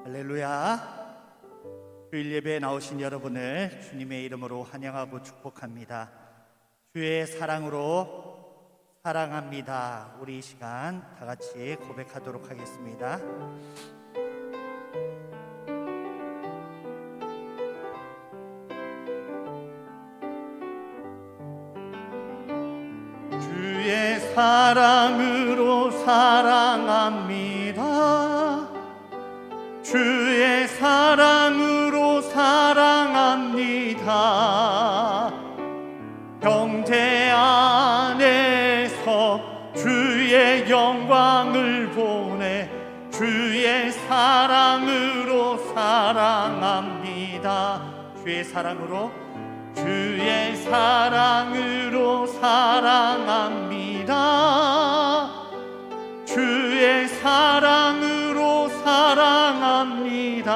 할렐루야. 주일 예배에 나오신 여러분을 주님의 이름으로 환영하고 축복합니다. 주의 사랑으로 사랑합니다. 우리 이 시간 다 같이 고백하도록 하겠습니다. 주의 사랑으로 사랑합니다. 주의 사랑으로 사랑합니다. 형제 안에서 주의 영광을 보내 주의 사랑으로 사랑합니다. 주의 사랑으로 사랑합니다. 주의 사랑으로 사랑합니다.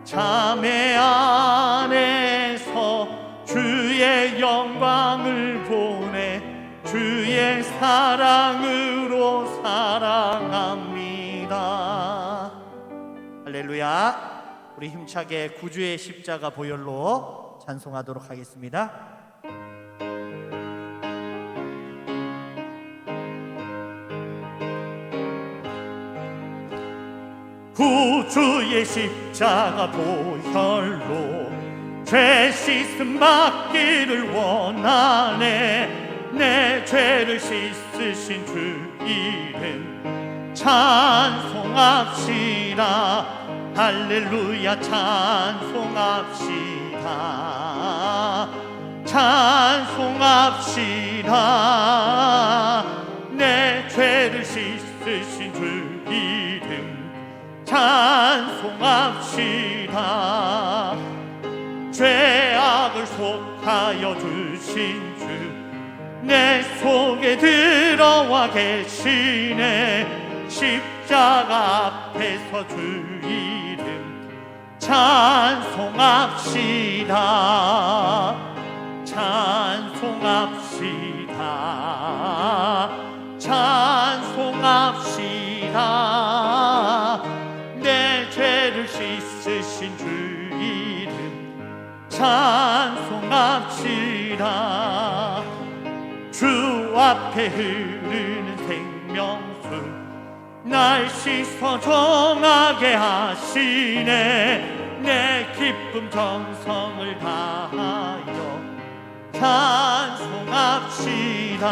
자매 안에서 주의 영광을 보내 주의 사랑으로 사랑합니다. 할렐루야. 우리 힘차게 구주의 십자가 보혈로 찬송하도록 하겠습니다. 구주의 십자가 보혈로 죄 씻음 받기를 원하네. 내 죄를 씻으신 주 이름 찬송합시다. 할렐루야. 찬송합시다. 찬송합시다. 내 죄를 씻으신 주 이름 찬송합시다. 죄악을 속하여 주신 주 내 속에 들어와 계시네. 십자가 앞에서 주 이름 찬송합시다. 찬송합시다. 찬송합시다. 내 죄를 씻으신 주 이름 찬송합시다. 주 앞에 흐르는 생명수 날 씻어 정하게 하시네. 내 기쁨 정성을 다하여 찬송합시다.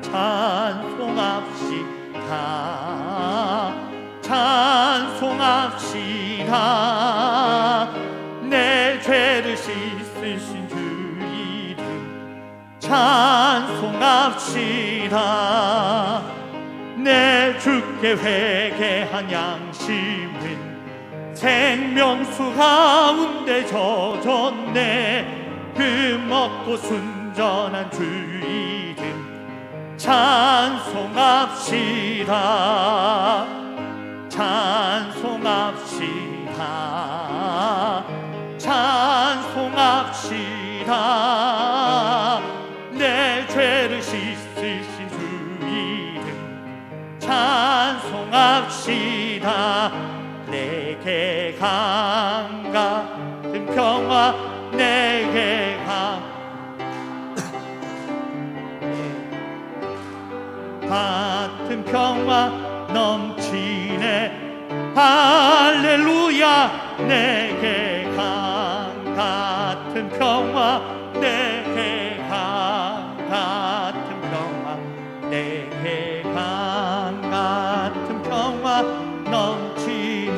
찬송합시다. 찬송합시다. 내 죄를 씻으신 주 이름 찬송합시다. 내 주께 회개한 양심은 생명수 가운데 젖었네. 그 먹고 순전한 주 이름 찬송합시다. 찬송합시다. 찬송합시다. 내 죄를 씻으신 주 이름 찬송합시다. 내게 강 같은 평화 내게 같은 평화 넘치네. 할렐루야. 내게 강 같은 평화 내게 강 같은 평화 내게 강 같은 평화 넘치네.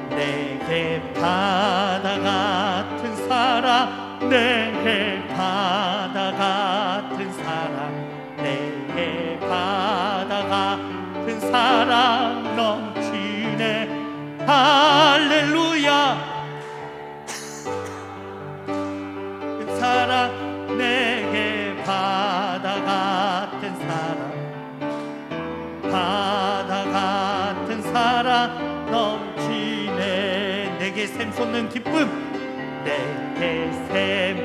내게 바다 같은 사랑 내게 바다 같은 사랑 내게 바다 같은 사랑 넘치네. 할렐루야. 그 사랑 내게 바다 같은 사랑 바다 같은 사랑 넘치네. 내게 샘 솟는 기쁨 내게 샘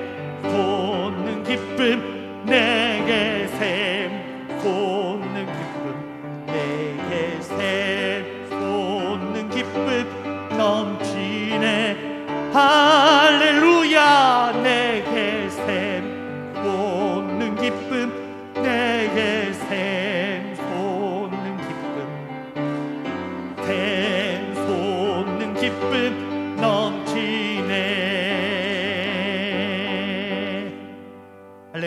솟는 기쁨 내게 샘 솟는 기쁨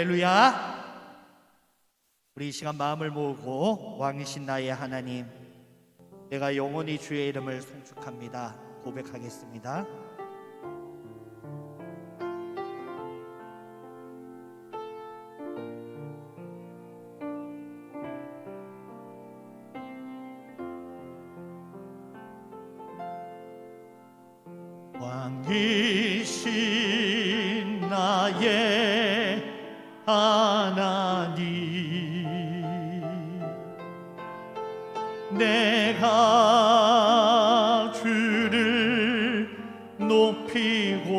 할렐루야. 우리 이 시간 마음을 모으고 왕이신 나의 하나님, 내가 영원히 주의 이름을 송축합니다 고백하겠습니다. 왕이신 나의 하나님, 내가 주를 높이고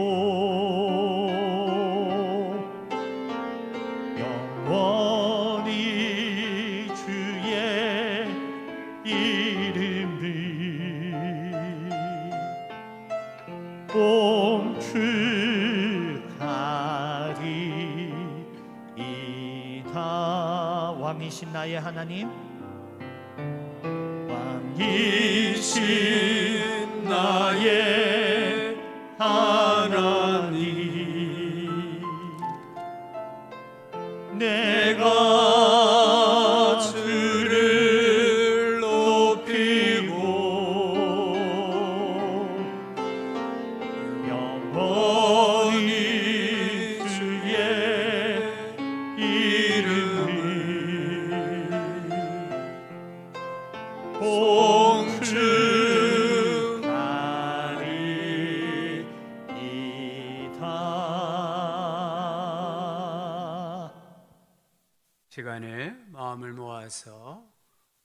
영원히 주의 이름을 송축하리이다. 왕이신 나의 하나님, 왕이신 나의 하나님, 내가 주를 높이고 영원히 주의 이름을 송축하리이다. 시간에 마음을 모아서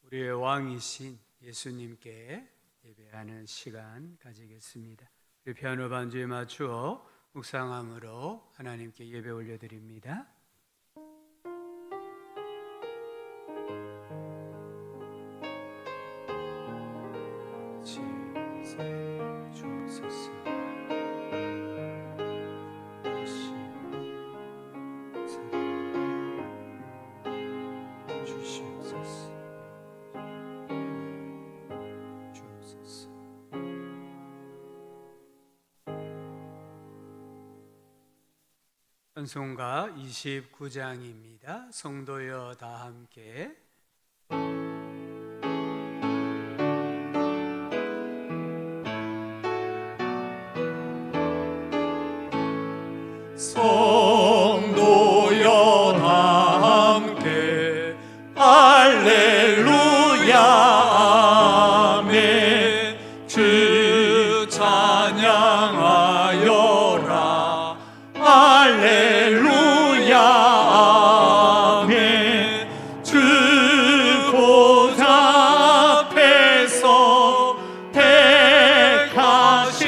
우리의 왕이신 예수님께 예배하는 시간 가지겠습니다. 우리 피아노 반주에 맞추어 묵상함으로 하나님께 예배 올려드립니다. 찬송가 29장입니다. 성도여 다 함께. 성도여 다 함께 할렐루야 아멘. 주 찬양하여라 할렐루야 아멘. 주 보좌 앞에서 택하신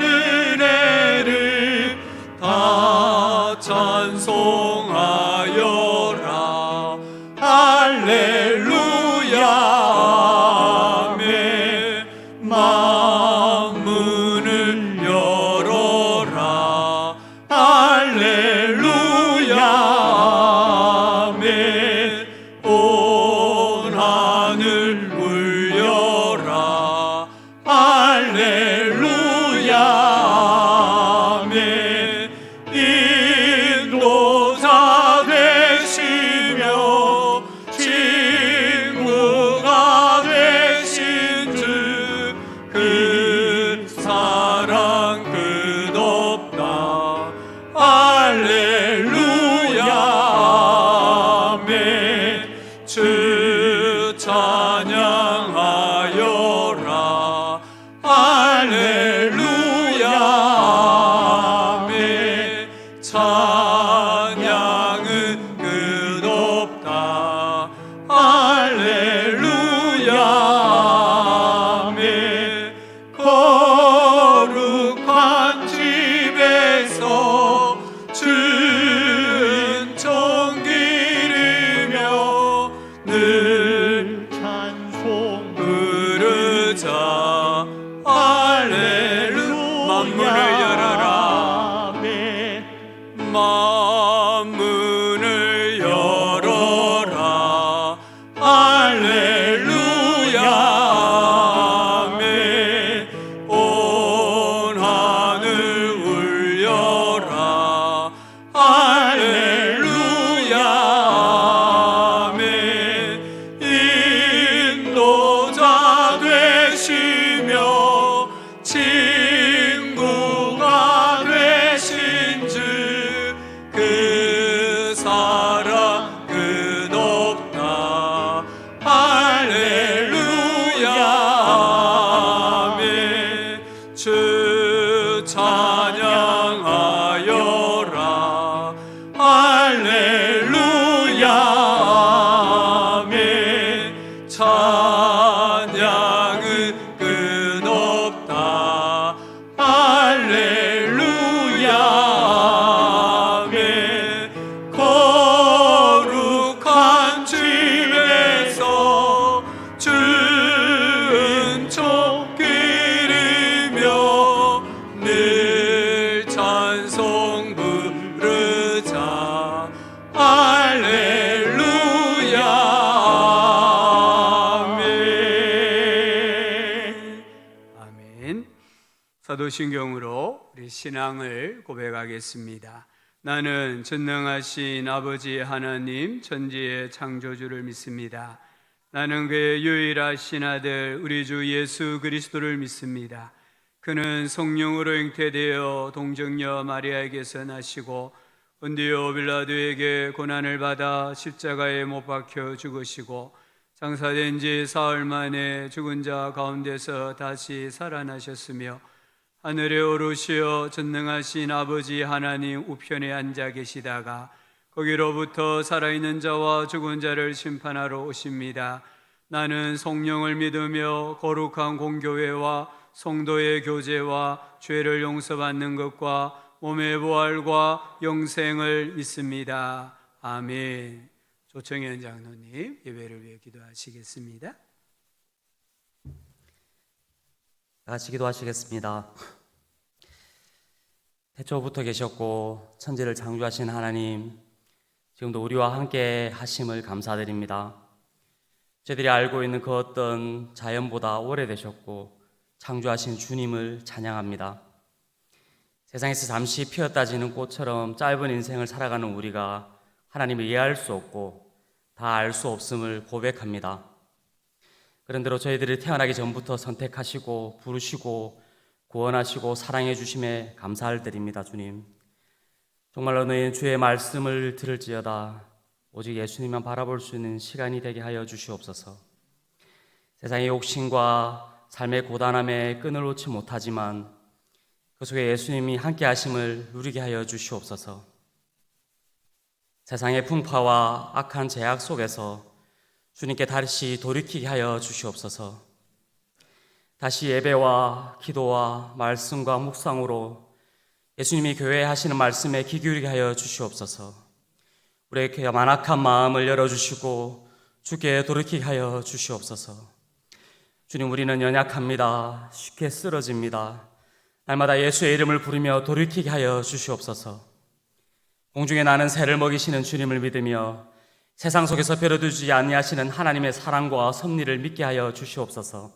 은혜를 다 찬송하여라 할렐루야 아멘. 만문을 열어라 할렐루야 아멘. 온 하늘 울려라 할렐루야 아멘. 인도자 되시며 친구가 되신 주 그 사랑 끝없다 할렐루야 아멘. 주 찬양하여라 할렐루야 아멘. 찬양은 끝없다 할렐루야 아멘. 거룩한 집에서 주은총 기르며 늘 찬송 부르자 할렐루야. 만문을 열어라 아멘. 만문을 열어라 할렐루야 아멘. 온 하늘 울려라 할렐루야 사랑 끝없다. 할렐루야 아멘. 주 찬양하여라. 할렐루야 아멘. 찬양은 끝없다. 할렐루야 아멘. 거룩한 집에서 주 은총 기리며 늘 찬송 부르자. 할렐루야 아멘. 아멘. 사도신경으로 우리 신앙을 고백하겠습니다. 나는 전능하신 아버지 하나님 천지의 창조주를 믿습니다. 나는 그의 유일하신 아들 우리 주 예수 그리스도를 믿습니다. 그는 성령으로 잉태되어 동정녀 마리아에게서 나시고 본디오 빌라도에게 고난을 받아 십자가에 못 박혀 죽으시고 장사된 지 사흘 만에 죽은 자 가운데서 다시 살아나셨으며 하늘에 오르시어 전능하신 아버지 하나님 우편에 앉아 계시다가 거기로부터 살아있는 자와 죽은 자를 심판하러 오십니다. 나는 성령을 믿으며 거룩한 공교회와 성도의 교제와 죄를 용서받는 것과 몸의 부활과 영생을 믿습니다. 아멘. 조청현 장로님 예배를 위해 기도하시겠습니다. 다 같이 기도하시겠습니다. 태초부터 계셨고 천지를 창조하신 하나님, 지금도 우리와 함께 하심을 감사드립니다. 저희들이 알고 있는 그 어떤 자연보다 오래되셨고 창조하신 주님을 찬양합니다. 세상에서 잠시 피었다 지는 꽃처럼 짧은 인생을 살아가는 우리가 하나님을 이해할 수 없고 다 알 수 없음을 고백합니다. 그런대로 저희들을 태어나기 전부터 선택하시고 부르시고 구원하시고 사랑해 주심에 감사를 드립니다. 주님, 정말로 너희는 주의 말씀을 들을지어다 오직 예수님만 바라볼 수 있는 시간이 되게 하여 주시옵소서. 세상의 욕심과 삶의 고단함에 끈을 놓지 못하지만 그 속에 예수님이 함께 하심을 누리게 하여 주시옵소서. 세상의 풍파와 악한 제약 속에서 주님께 다시 돌이키게 하여 주시옵소서. 다시 예배와 기도와 말씀과 묵상으로 예수님이 교회에 하시는 말씀에 귀 기울이게 하여 주시옵소서. 우리에게 만악한 마음을 열어주시고 주께 돌이키게 하여 주시옵소서. 주님, 우리는 연약합니다. 쉽게 쓰러집니다. 날마다 예수의 이름을 부르며 돌이키게 하여 주시옵소서. 공중에 나는 새를 먹이시는 주님을 믿으며 세상 속에서 벼려두지 아니하시는 하나님의 사랑과 섭리를 믿게 하여 주시옵소서.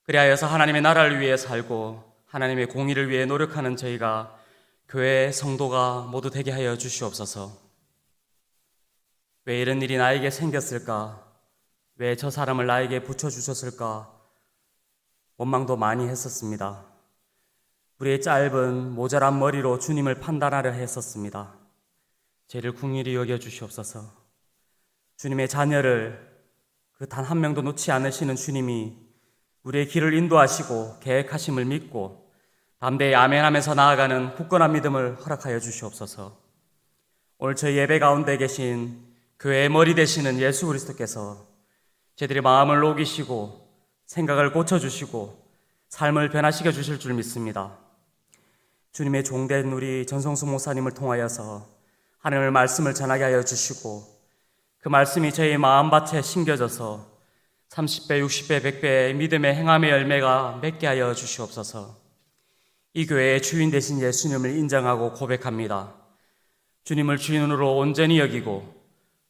그리하여서 하나님의 나라를 위해 살고 하나님의 공의를 위해 노력하는 저희가 교회 성도가 모두 되게 하여 주시옵소서. 왜 이런 일이 나에게 생겼을까? 왜 저 사람을 나에게 붙여주셨을까? 원망도 많이 했었습니다. 우리의 짧은 모자란 머리로 주님을 판단하려 했었습니다. 죄를 긍휼히 여겨 주시옵소서. 주님의 자녀를 그 단 한 명도 놓지 않으시는 주님이 우리의 길을 인도하시고 계획하심을 믿고 담대히 아멘하면서 나아가는 굳건한 믿음을 허락하여 주시옵소서. 오늘 저희 예배 가운데 계신 교회의 머리 되시는 예수 그리스도께서 저희들의 마음을 녹이시고 생각을 고쳐주시고 삶을 변화시켜 주실 줄 믿습니다. 주님의 종된 우리 전성수 목사님을 통하여서 하나님의 말씀을 전하게 하여 주시고 그 말씀이 저희 마음밭에 심겨져서 30배, 60배, 100배의 믿음의 행함의 열매가 맺게 하여 주시옵소서. 이 교회의 주인 되신 예수님을 인정하고 고백합니다. 주님을 주인으로 온전히 여기고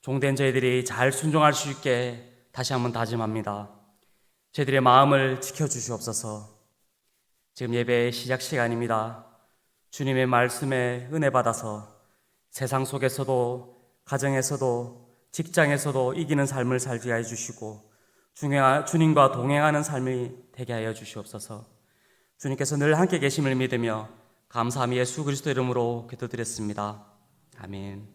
종된 저희들이 잘 순종할 수 있게 다시 한번 다짐합니다. 저희들의 마음을 지켜주시옵소서. 지금 예배의 시작 시간입니다. 주님의 말씀에 은혜 받아서 세상 속에서도 가정에서도 직장에서도 이기는 삶을 살게 해주시고 주님과 동행하는 삶이 되게 하여 주시옵소서. 주님께서 늘 함께 계심을 믿으며 감사함이 예수 그리스도 이름으로 기도드렸습니다. 아멘.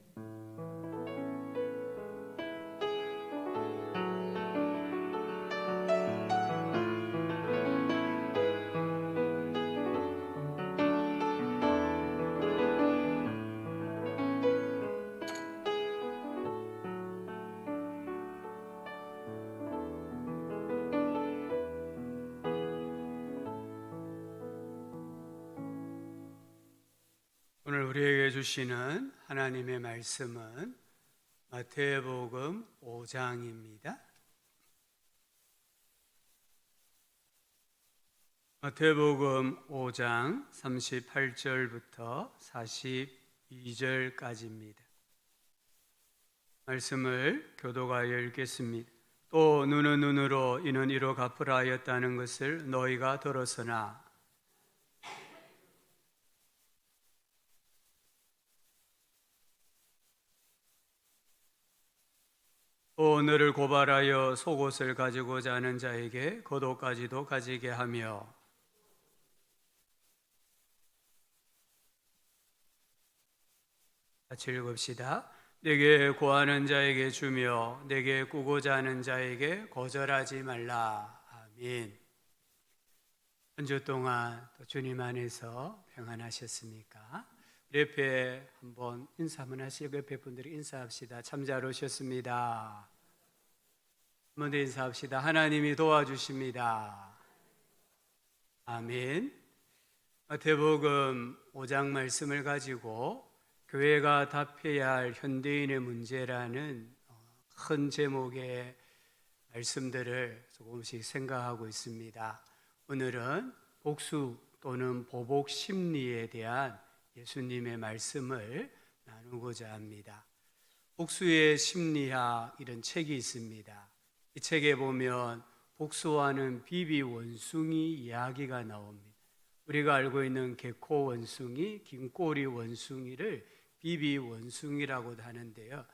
주시는 하나님의 말씀은 마태복음 5장입니다. 마태복음 5장 38절부터 42절까지입니다. 말씀을 교도하여 읽겠습니다. 또 눈은 눈으로 이는 이로 갚으라 하였다는 것을 너희가 들었으나 또 너를 고발하여 속옷을 가지고자 하는 자에게 겉옷까지도 가지게 하며 같이 읽읍시다. 내게 구하는 자에게 주며 내게 꾸고자 하는 자에게 거절하지 말라. 아멘. 한 주 동안 또 주님 안에서 평안하셨습니까? 우리 옆에 한번 인사 한번 하시고 옆에 분들이 인사합시다. 참 잘 오셨습니다. 한번 더 인사합시다. 하나님이 도와주십니다. 아멘. 마태복음 5장 말씀을 가지고 교회가 답해야 할 현대인의 문제라는 큰 제목의 말씀들을 조금씩 생각하고 있습니다. 오늘은 복수 또는 보복 심리에 대한 예수님의 말씀을 나누고자 합니다. 복수의 심리학 이런 책이 있습니다. 이 책에 보면 복수하는 비비 원숭이 이야기가 나옵니다. 우리가 알고 있는 개코 원숭이, 긴꼬리 원숭이를 비비 원숭이라고도 하는데요.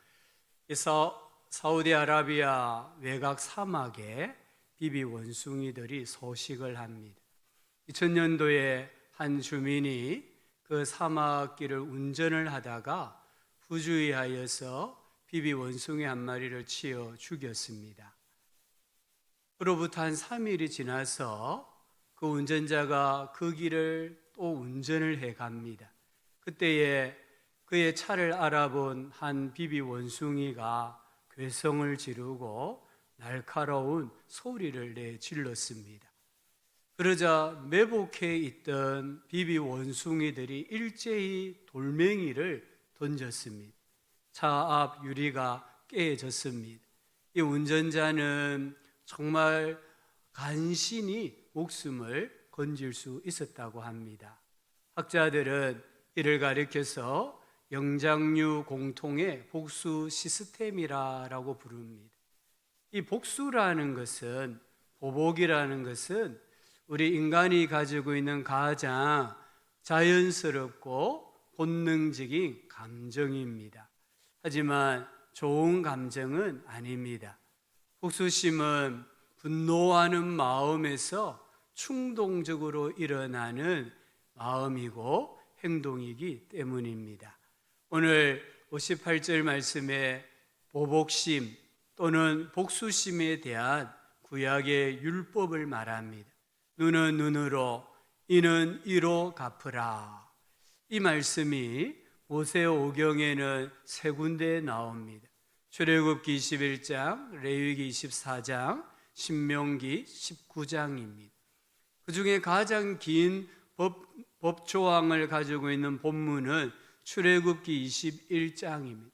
사우디아라비아 외곽 사막에 비비 원숭이들이 서식을 합니다. 2000년도에 한 주민이 그 사막길을 운전을 하다가 부주의하여서 비비 원숭이 한 마리를 치어 죽였습니다. 그로부터 한 3일이 지나서 그 운전자가 그 길을 또 운전을 해 갑니다. 그때에 그의 차를 알아본 한 비비 원숭이가 괴성을 지르고 날카로운 소리를 내질렀습니다. 그러자 매복해 있던 비비 원숭이들이 일제히 돌멩이를 던졌습니다. 차 앞 유리가 깨졌습니다. 이 운전자는 정말 간신히 목숨을 건질 수 있었다고 합니다. 학자들은 이를 가리켜서 영장류 공통의 복수 시스템이라고 부릅니다. 이 복수라는 것은, 보복이라는 것은 우리 인간이 가지고 있는 가장 자연스럽고 본능적인 감정입니다. 하지만 좋은 감정은 아닙니다. 복수심은 분노하는 마음에서 충동적으로 일어나는 마음이고 행동이기 때문입니다. 오늘 58절 말씀에 보복심 또는 복수심에 대한 구약의 율법을 말합니다. 눈은 눈으로, 이는 이로 갚으라. 이 말씀이 모세오경에는 세 군데 나옵니다. 출애굽기 21장, 레위기 24장, 신명기 19장입니다. 그 중에 가장 긴 법조항을 가지고 있는 본문은 출애굽기 21장입니다.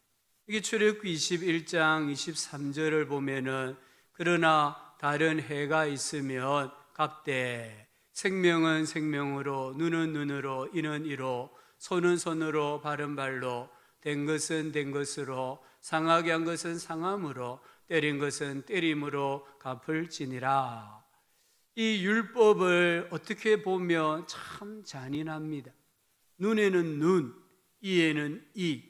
이게 출애굽기 21장 23절을 보면은 그러나 다른 해가 있으면 갚되 생명은 생명으로 눈은 눈으로 이는 이로 손은 손으로 발은 발로 된 것은 된 것으로 상하게 한 것은 상함으로 때린 것은 때림으로 갚을지니라. 이 율법을 어떻게 보면 참 잔인합니다. 눈에는 눈, 이에는 이.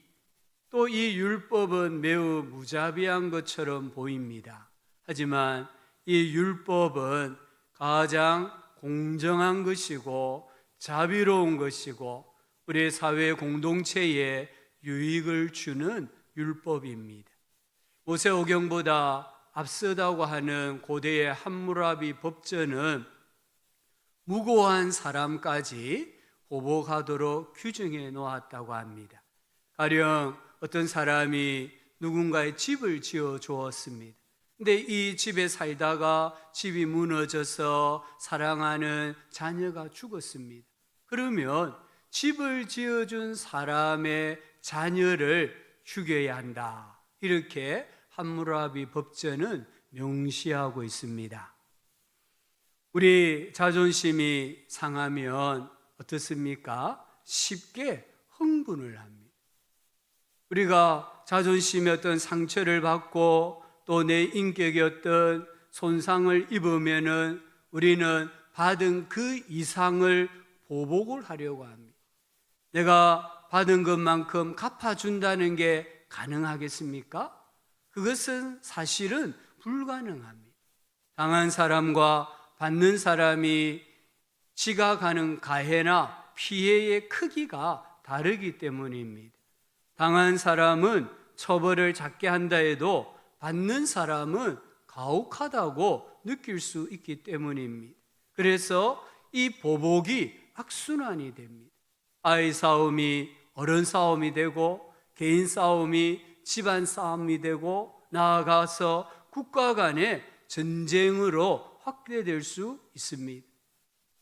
또 이 율법은 매우 무자비한 것처럼 보입니다. 하지만 이 율법은 가장 공정한 것이고 자비로운 것이고 우리 사회 공동체에 유익을 주는 율법입니다. 모세오경보다 앞서다고 하는 고대의 함무라비 법전은 무고한 사람까지 보복하도록 규정해 놓았다고 합니다. 가령 어떤 사람이 누군가의 집을 지어 주었습니다. 근데 이 집에 살다가 집이 무너져서 사랑하는 자녀가 죽었습니다. 그러면 집을 지어준 사람의 자녀를 죽여야 한다. 이렇게 함무라비 법전은 명시하고 있습니다. 우리 자존심이 상하면 어떻습니까? 쉽게 흥분을 합니다. 우리가 자존심의 어떤 상처를 받고 또 내 인격의 어떤 손상을 입으면은 우리는 받은 그 이상을 보복을 하려고 합니다. 내가 받은 것만큼 갚아준다는 게 가능하겠습니까? 그것은 사실은 불가능합니다. 당한 사람과 받는 사람이 지각하는 가해나 피해의 크기가 다르기 때문입니다. 당한 사람은 처벌을 작게 한다 해도 받는 사람은 가혹하다고 느낄 수 있기 때문입니다. 그래서 이 보복이 악순환이 됩니다. 아이 싸움이 어른 싸움이 되고 개인 싸움이 집안 싸움이 되고 나아가서 국가 간의 전쟁으로 확대될 수 있습니다.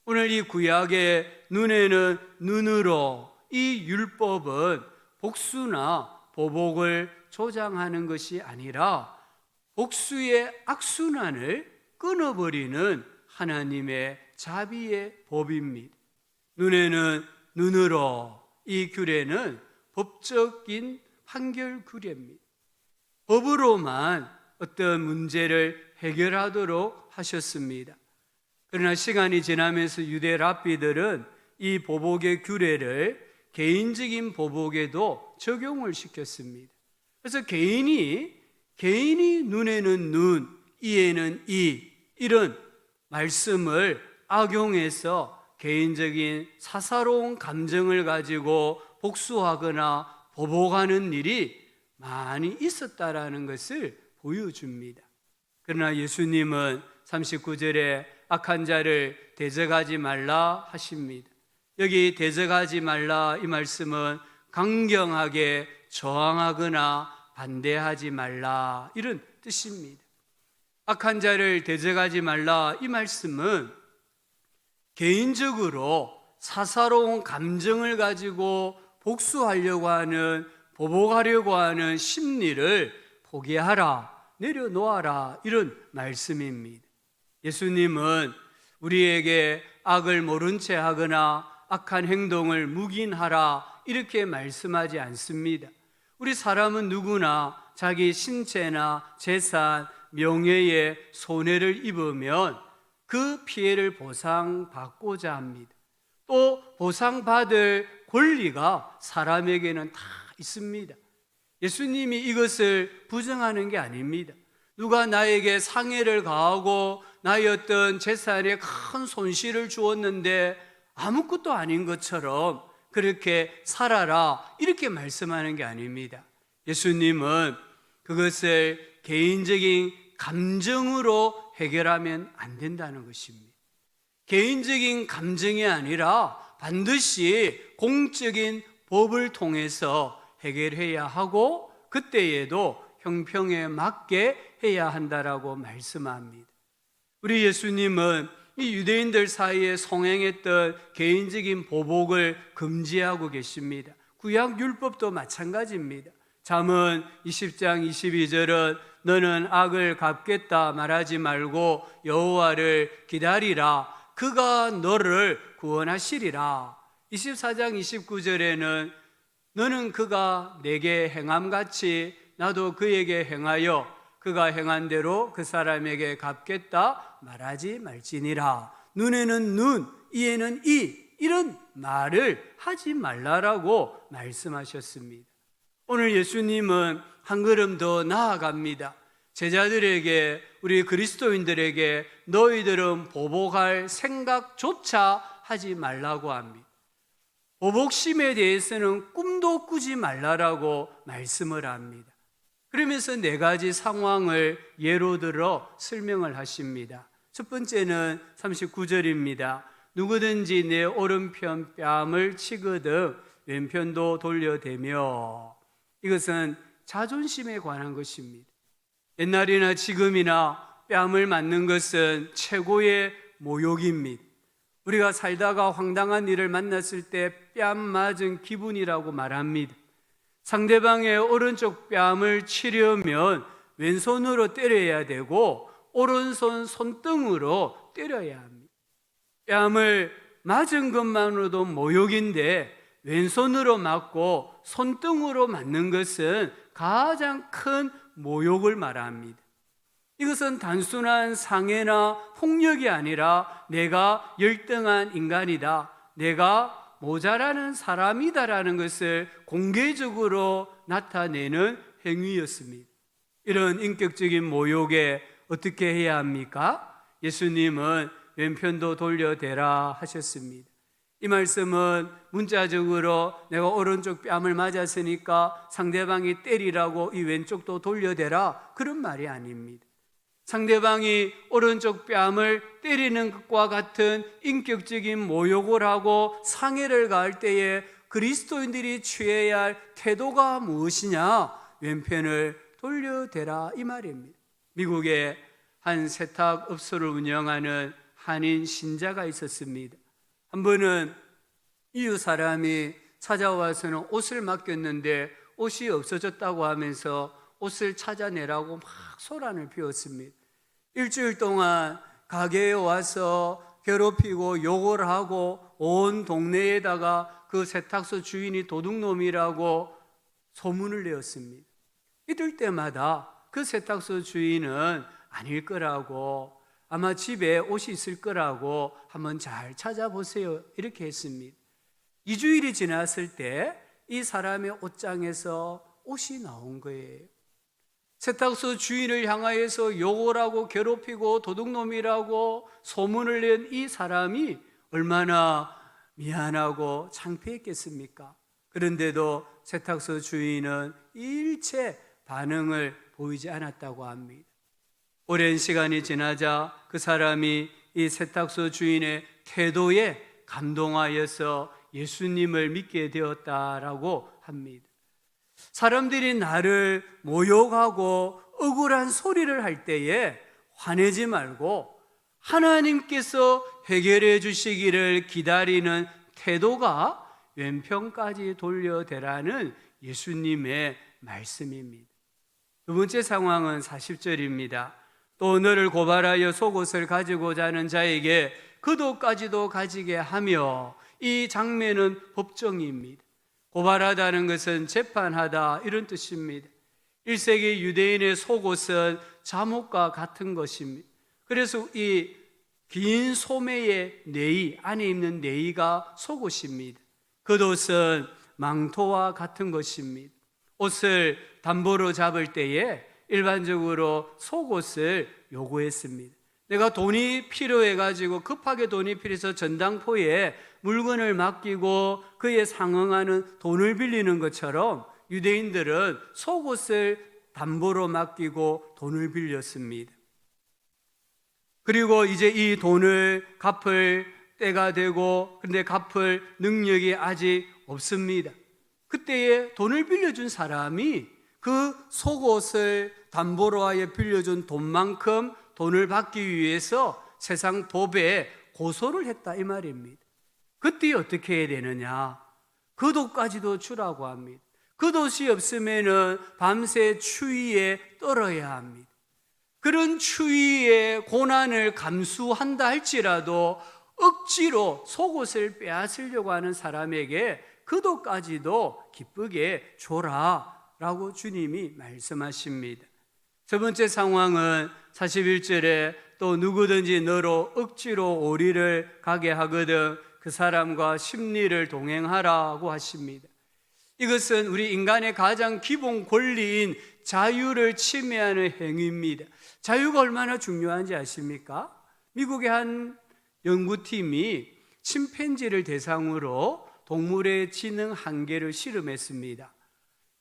오늘 이 구약의 눈에는 눈으로 이 율법은 복수나 보복을 조장하는 것이 아니라 복수의 악순환을 끊어버리는 하나님의 자비의 법입니다. 눈에는 눈으로, 이 규례는 법적인 판결 규례입니다. 법으로만 어떤 문제를 해결하도록 하셨습니다. 그러나 시간이 지나면서 유대 랍비들은 이 보복의 규례를 개인적인 보복에도 적용을 시켰습니다. 그래서 개인이 눈에는 눈, 이에는 이, 이런 말씀을 악용해서 개인적인 사사로운 감정을 가지고 복수하거나 보복하는 일이 많이 있었다라는 것을 보여줍니다. 그러나 예수님은 39절에 악한 자를 대적하지 말라 하십니다. 여기 대적하지 말라 이 말씀은 강경하게 저항하거나 반대하지 말라 이런 뜻입니다. 악한 자를 대적하지 말라 이 말씀은 개인적으로 사사로운 감정을 가지고 복수하려고 하는, 보복하려고 하는 심리를 포기하라, 내려놓아라 이런 말씀입니다. 예수님은 우리에게 악을 모른 채 하거나 악한 행동을 묵인하라 이렇게 말씀하지 않습니다. 우리 사람은 누구나 자기 신체나 재산, 명예에 손해를 입으면 그 피해를 보상받고자 합니다. 또 보상받을 권리가 사람에게는 다 있습니다. 예수님이 이것을 부정하는 게 아닙니다. 누가 나에게 상해를 가하고 나의 어떤 재산에 큰 손실을 주었는데 아무것도 아닌 것처럼 그렇게 살아라 이렇게 말씀하는 게 아닙니다. 예수님은 그것을 개인적인 감정으로 해결하면 안 된다는 것입니다. 개인적인 감정이 아니라 반드시 공적인 법을 통해서 해결해야 하고 그때에도 형평에 맞게 해야 한다라고 말씀합니다. 우리 예수님은 이 유대인들 사이에 성행했던 개인적인 보복을 금지하고 계십니다. 구약 율법도 마찬가지입니다. 잠언 20장 22절은 너는 악을 갚겠다 말하지 말고 여호와를 기다리라 그가 너를 구원하시리라. 24장 29절에는 너는 그가 내게 행함같이 나도 그에게 행하여 그가 행한 대로 그 사람에게 갚겠다 말하지 말지니라. 눈에는 눈, 이에는 이, 이런 말을 하지 말라라고 말씀하셨습니다. 오늘 예수님은 한 걸음 더 나아갑니다. 제자들에게, 우리 그리스도인들에게 너희들은 보복할 생각조차 하지 말라고 합니다. 보복심에 대해서는 꿈도 꾸지 말라라고 말씀을 합니다. 그러면서 네 가지 상황을 예로 들어 설명을 하십니다. 첫 번째는 39절입니다. 누구든지 내 오른편 뺨을 치거든 왼편도 돌려대며. 이것은 자존심에 관한 것입니다. 옛날이나 지금이나 뺨을 맞는 것은 최고의 모욕입니다. 우리가 살다가 황당한 일을 만났을 때 뺨 맞은 기분이라고 말합니다. 상대방의 오른쪽 뺨을 치려면 왼손으로 때려야 되고 오른손 손등으로 때려야 합니다. 뺨을 맞은 것만으로도 모욕인데 왼손으로 맞고 손등으로 맞는 것은 가장 큰 모욕을 말합니다. 이것은 단순한 상해나 폭력이 아니라 내가 열등한 인간이다, 내가 모자라는 사람이다라는 것을 공개적으로 나타내는 행위였습니다. 이런 인격적인 모욕에 어떻게 해야 합니까? 예수님은 왼편도 돌려대라 하셨습니다. 이 말씀은 문자적으로 내가 오른쪽 뺨을 맞았으니까 상대방이 때리라고 이 왼쪽도 돌려대라, 그런 말이 아닙니다. 상대방이 오른쪽 뺨을 때리는 것과 같은 인격적인 모욕을 하고 상해를 가할 때에 그리스도인들이 취해야 할 태도가 무엇이냐? 왼편을 돌려대라, 이 말입니다. 미국에 한 세탁업소를 운영하는 한인 신자가 있었습니다. 한 번은 이웃 사람이 찾아와서는 옷을 맡겼는데 옷이 없어졌다고 하면서 옷을 찾아내라고 막 소란을 피웠습니다. 일주일 동안 가게에 와서 괴롭히고 욕을 하고 온 동네에다가 그 세탁소 주인이 도둑놈이라고 소문을 내었습니다. 이럴 때마다 그 세탁소 주인은 아닐 거라고, 아마 집에 옷이 있을 거라고 한번 잘 찾아보세요, 이렇게 했습니다. 2주일이 지났을 때 이 사람의 옷장에서 옷이 나온 거예요. 세탁소 주인을 향하여서 욕을 하고 괴롭히고 도둑놈이라고 소문을 낸 이 사람이 얼마나 미안하고 창피했겠습니까? 그런데도 세탁소 주인은 일체 반응을 보이지 않았다고 합니다. 오랜 시간이 지나자 그 사람이 이 세탁소 주인의 태도에 감동하여서 예수님을 믿게 되었다라고 합니다. 사람들이 나를 모욕하고 억울한 소리를 할 때에 화내지 말고 하나님께서 해결해 주시기를 기다리는 태도가 왼편까지 돌려대라는 예수님의 말씀입니다. 두 번째 상황은 40절입니다. 또 너를 고발하여 속옷을 가지고자 하는 자에게 그도까지도 가지게 하며, 이 장면은 법정입니다. 고발하다는 것은 재판하다, 이런 뜻입니다. 1세기 유대인의 속옷은 잠옷과 같은 것입니다. 그래서 이 긴 소매의 네이, 안에 입는 네이가 속옷입니다. 겉옷은 망토와 같은 것입니다. 옷을 담보로 잡을 때에 일반적으로 속옷을 요구했습니다. 내가 돈이 필요해가지고 급하게 돈이 필요해서 전당포에 물건을 맡기고 그에 상응하는 돈을 빌리는 것처럼 유대인들은 속옷을 담보로 맡기고 돈을 빌렸습니다. 그리고 이제 이 돈을 갚을 때가 되고, 그런데 갚을 능력이 아직 없습니다. 그때에 돈을 빌려준 사람이 그 속옷을 담보로 하여 빌려준 돈만큼 돈을 받기 위해서 세상 법에 고소를 했다, 이 말입니다. 그때 어떻게 해야 되느냐? 겉옷까지도 주라고 합니다. 겉옷이 없으면은 밤새 추위에 떨어야 합니다. 그런 추위의 고난을 감수한다 할지라도 억지로 속옷을 빼앗으려고 하는 사람에게 겉옷까지도 기쁘게 줘라라고 주님이 말씀하십니다. 첫 번째 상황은 41절에 또 누구든지 너로 억지로 오리를 가게 하거든 그 사람과 심리를 동행하라고 하십니다. 이것은 우리 인간의 가장 기본 권리인 자유를 침해하는 행위입니다. 자유가 얼마나 중요한지 아십니까? 미국의 한 연구팀이 침팬지를 대상으로 동물의 지능 한계를 실험했습니다.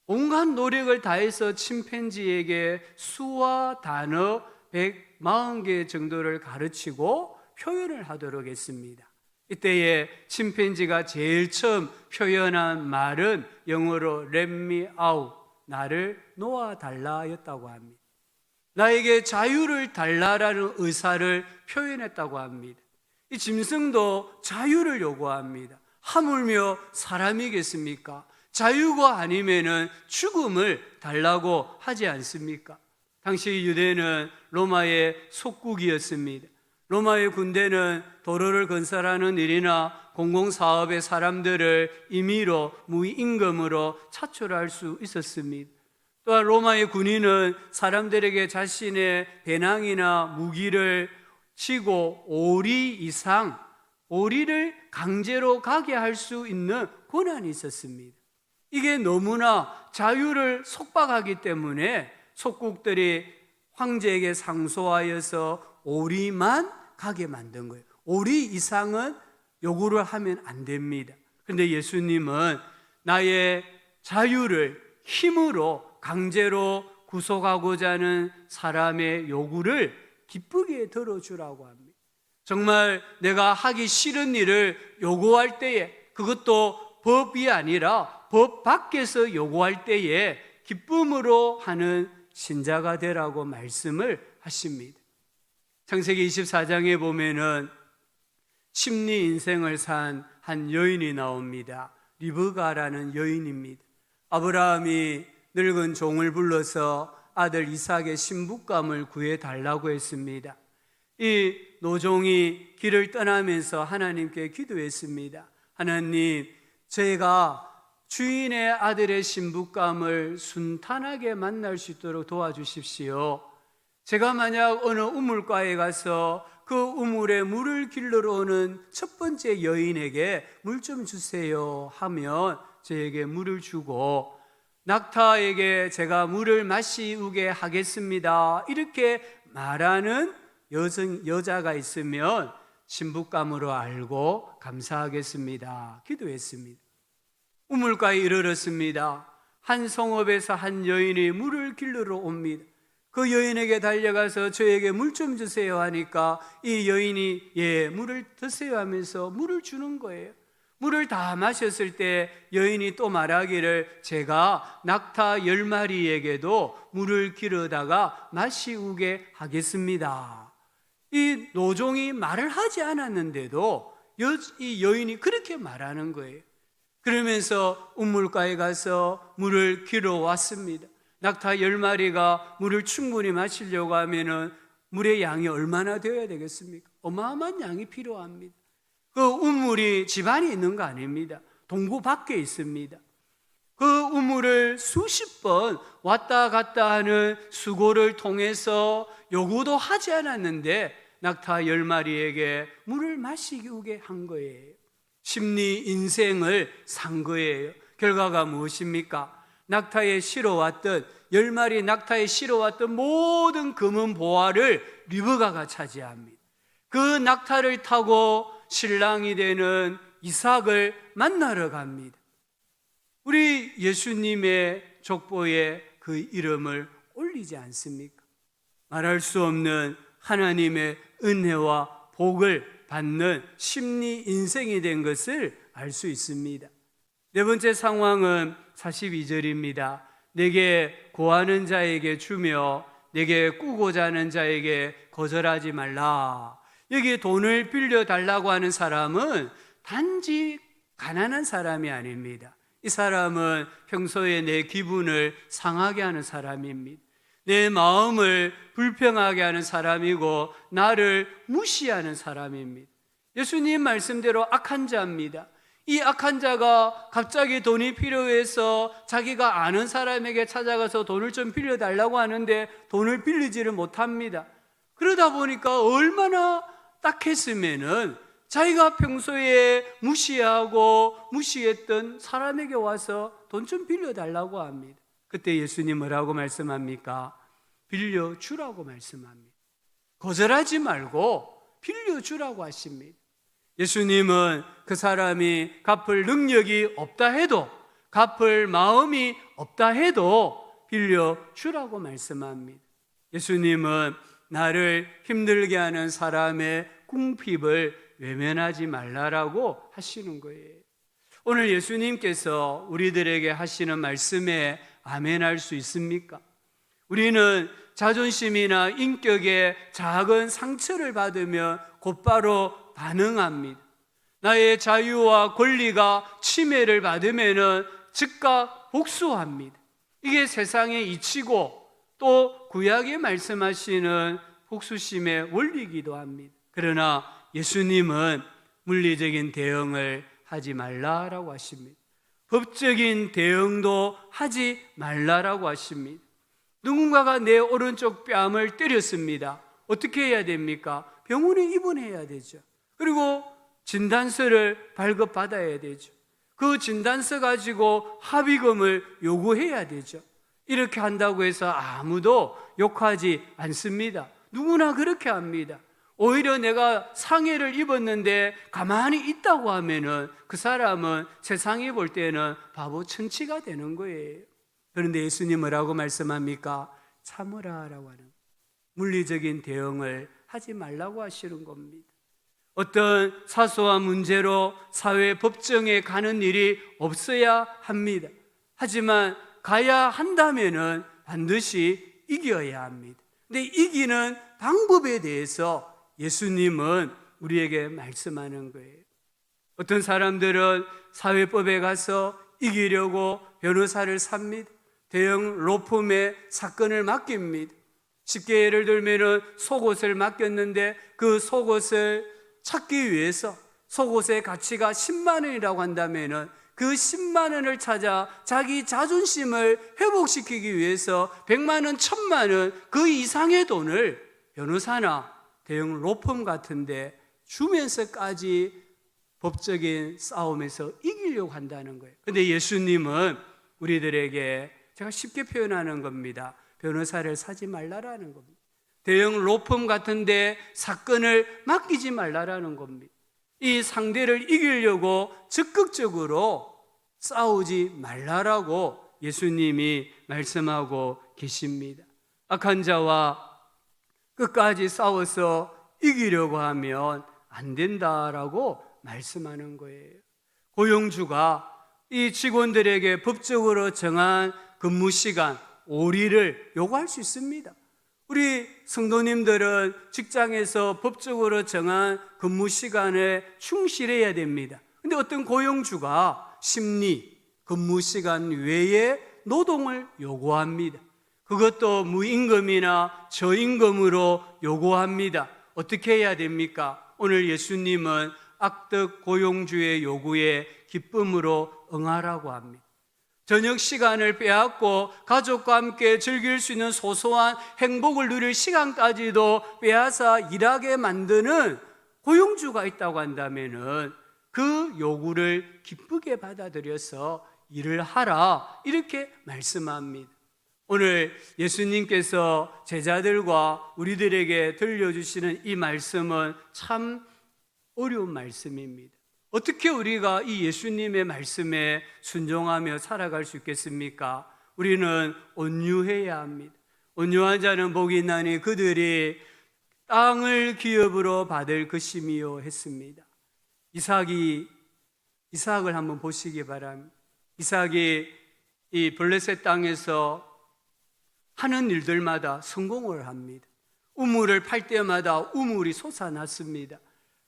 온갖 노력을 다해서 침팬지에게 수와 단어 140개 정도를 가르치고 표현을 하도록 했습니다. 이때에 침팬지가 제일 처음 표현한 말은 영어로 let me out, 나를 놓아달라였다고 합니다. 나에게 자유를 달라라는 의사를 표현했다고 합니다. 이 짐승도 자유를 요구합니다. 하물며 사람이겠습니까? 자유가 아니면은 죽음을 달라고 하지 않습니까? 당시 유대는 로마의 속국이었습니다. 로마의 군대는 도로를 건설하는 일이나 공공사업의 사람들을 임의로 무임금으로 차출할 수 있었습니다. 또한 로마의 군인은 사람들에게 자신의 배낭이나 무기를 치고 5리 이상, 5리를 강제로 가게 할 수 있는 권한이 있었습니다. 이게 너무나 자유를 속박하기 때문에 속국들이 황제에게 상소하여서 5리만 가게 만든 거예요. 5리 이상은 요구를 하면 안 됩니다. 그런데 예수님은 나의 자유를 힘으로 강제로 구속하고자 하는 사람의 요구를 기쁘게 들어주라고 합니다. 정말 내가 하기 싫은 일을 요구할 때에, 그것도 법이 아니라 법 밖에서 요구할 때에 기쁨으로 하는 신자가 되라고 말씀을 하십니다. 창세기 24장에 보면은 심리 인생을 산 한 여인이 나옵니다. 리브가라는 여인입니다. 아브라함이 늙은 종을 불러서 아들 이삭의 신부감을 구해달라고 했습니다. 이 노종이 길을 떠나면서 하나님께 기도했습니다. 하나님, 제가 주인의 아들의 신부감을 순탄하게 만날 수 있도록 도와주십시오. 제가 만약 어느 우물가에 가서 그 우물에 물을 길러러 오는 첫 번째 여인에게 물 좀 주세요 하면 저에게 물을 주고, 낙타에게 제가 물을 마시우게 하겠습니다, 이렇게 말하는 여자가 있으면 신부감으로 알고 감사하겠습니다 기도했습니다. 우물가에 이르렀습니다. 한 성읍에서 한 여인이 물을 길러러 옵니다. 그 여인에게 달려가서 저에게 물 좀 주세요 하니까 이 여인이 예, 물을 드세요 하면서 물을 주는 거예요. 물을 다 마셨을 때 여인이 또 말하기를, 제가 낙타 10마리에게도 물을 기르다가 마시우게 하겠습니다. 이 노종이 말을 하지 않았는데도 이 여인이 그렇게 말하는 거예요. 그러면서 우물가에 가서 물을 길어 왔습니다. 낙타 10마리가 물을 충분히 마시려고 하면은 물의 양이 얼마나 되어야 되겠습니까? 어마어마한 양이 필요합니다. 그 우물이 집안에 있는 거 아닙니다. 동구 밖에 있습니다. 그 우물을 수십 번 왔다 갔다 하는 수고를 통해서 요구도 하지 않았는데 낙타 10마리에게 물을 마시게 한 거예요. 심리 인생을 산 거예요. 결과가 무엇입니까? 낙타에 실어왔던 10마리 낙타에 실어왔던 모든 금은 보화를 리브가가 차지합니다. 그 낙타를 타고 신랑이 되는 이삭을 만나러 갑니다. 우리 예수님의 족보에 그 이름을 올리지 않습니까? 말할 수 없는 하나님의 은혜와 복을 받는 심리 인생이 된 것을 알 수 있습니다. 네 번째 상황은 42절입니다. 내게 구하는 자에게 주며 내게 꾸고자 하는 자에게 거절하지 말라. 여기 돈을 빌려달라고 하는 사람은 단지 가난한 사람이 아닙니다. 이 사람은 평소에 내 기분을 상하게 하는 사람입니다. 내 마음을 불평하게 하는 사람이고 나를 무시하는 사람입니다. 예수님 말씀대로 악한 자입니다. 이 악한 자가 갑자기 돈이 필요해서 자기가 아는 사람에게 찾아가서 돈을 좀 빌려달라고 하는데 돈을 빌리지를 못합니다. 그러다 보니까 얼마나 딱했으면은 자기가 평소에 무시하고 무시했던 사람에게 와서 돈 좀 빌려달라고 합니다. 그때 예수님 뭐라고 말씀합니까? 빌려주라고 말씀합니다. 거절하지 말고 빌려주라고 하십니다. 예수님은 그 사람이 갚을 능력이 없다 해도, 갚을 마음이 없다 해도 빌려주라고 말씀합니다. 예수님은 나를 힘들게 하는 사람의 궁핍을 외면하지 말라라고 하시는 거예요. 오늘 예수님께서 우리들에게 하시는 말씀에 아멘할 수 있습니까? 우리는 자존심이나 인격에 작은 상처를 받으면 곧바로 반응합니다. 나의 자유와 권리가 침해를 받으면은 즉각 복수합니다. 이게 세상의 이치고 또 구약에 말씀하시는 복수심의 원리이기도 합니다. 그러나 예수님은 물리적인 대응을 하지 말라라고 하십니다. 법적인 대응도 하지 말라라고 하십니다. 누군가가 내 오른쪽 뺨을 때렸습니다. 어떻게 해야 됩니까? 병원에 입원해야 되죠. 그리고 진단서를 발급받아야 되죠. 그 진단서 가지고 합의금을 요구해야 되죠. 이렇게 한다고 해서 아무도 욕하지 않습니다. 누구나 그렇게 합니다. 오히려 내가 상해를 입었는데 가만히 있다고 하면은 그 사람은 세상이 볼 때는 바보 천치가 되는 거예요. 그런데 예수님 뭐라고 말씀합니까? 참으라라고 하는, 물리적인 대응을 하지 말라고 하시는 겁니다. 어떤 사소한 문제로 사회 법정에 가는 일이 없어야 합니다. 하지만 가야 한다면은 반드시 이겨야 합니다. 근데 이기는 방법에 대해서 예수님은 우리에게 말씀하는 거예요. 어떤 사람들은 사회법에 가서 이기려고 변호사를 삽니다. 대형 로펌에 사건을 맡깁니다. 쉽게 예를 들면 속옷을 맡겼는데 그 속옷을 찾기 위해서 속옷의 가치가 10만 원이라고 한다면 그 10만 원을 찾아 자기 자존심을 회복시키기 위해서 100만 원, 1000만 원 그 이상의 돈을 변호사나 대형 로펌 같은데 주면서까지 법적인 싸움에서 이기려고 한다는 거예요. 그런데 예수님은 우리들에게, 제가 쉽게 표현하는 겁니다, 변호사를 사지 말라라는 겁니다. 대형 로펌 같은데 사건을 맡기지 말라라는 겁니다. 이 상대를 이기려고 적극적으로 싸우지 말라라고 예수님이 말씀하고 계십니다. 악한 자와 끝까지 싸워서 이기려고 하면 안 된다라고 말씀하는 거예요. 고용주가 이 직원들에게 법적으로 정한 근무 시간 5리를 요구할 수 있습니다. 우리 성도님들은 직장에서 법적으로 정한 근무 시간에 충실해야 됩니다. 근데 어떤 고용주가 심리, 근무 시간 외에 노동을 요구합니다. 그것도 무임금이나 저임금으로 요구합니다. 어떻게 해야 됩니까? 오늘 예수님은 악덕 고용주의 요구에 기쁨으로 응하라고 합니다. 저녁 시간을 빼앗고 가족과 함께 즐길 수 있는 소소한 행복을 누릴 시간까지도 빼앗아 일하게 만드는 고용주가 있다고 한다면은 그 요구를 기쁘게 받아들여서 일을 하라, 이렇게 말씀합니다. 오늘 예수님께서 제자들과 우리들에게 들려주시는 이 말씀은 참 어려운 말씀입니다. 어떻게 우리가 이 예수님의 말씀에 순종하며 살아갈 수 있겠습니까? 우리는 온유해야 합니다. 온유한 자는 복이 있나니 그들이 땅을 기업으로 받을 것이미요 했습니다. 이삭을 한번 보시기 바랍니다. 이삭이 이 블레셋 땅에서 하는 일들마다 성공을 합니다. 우물을 팔 때마다 우물이 솟아났습니다.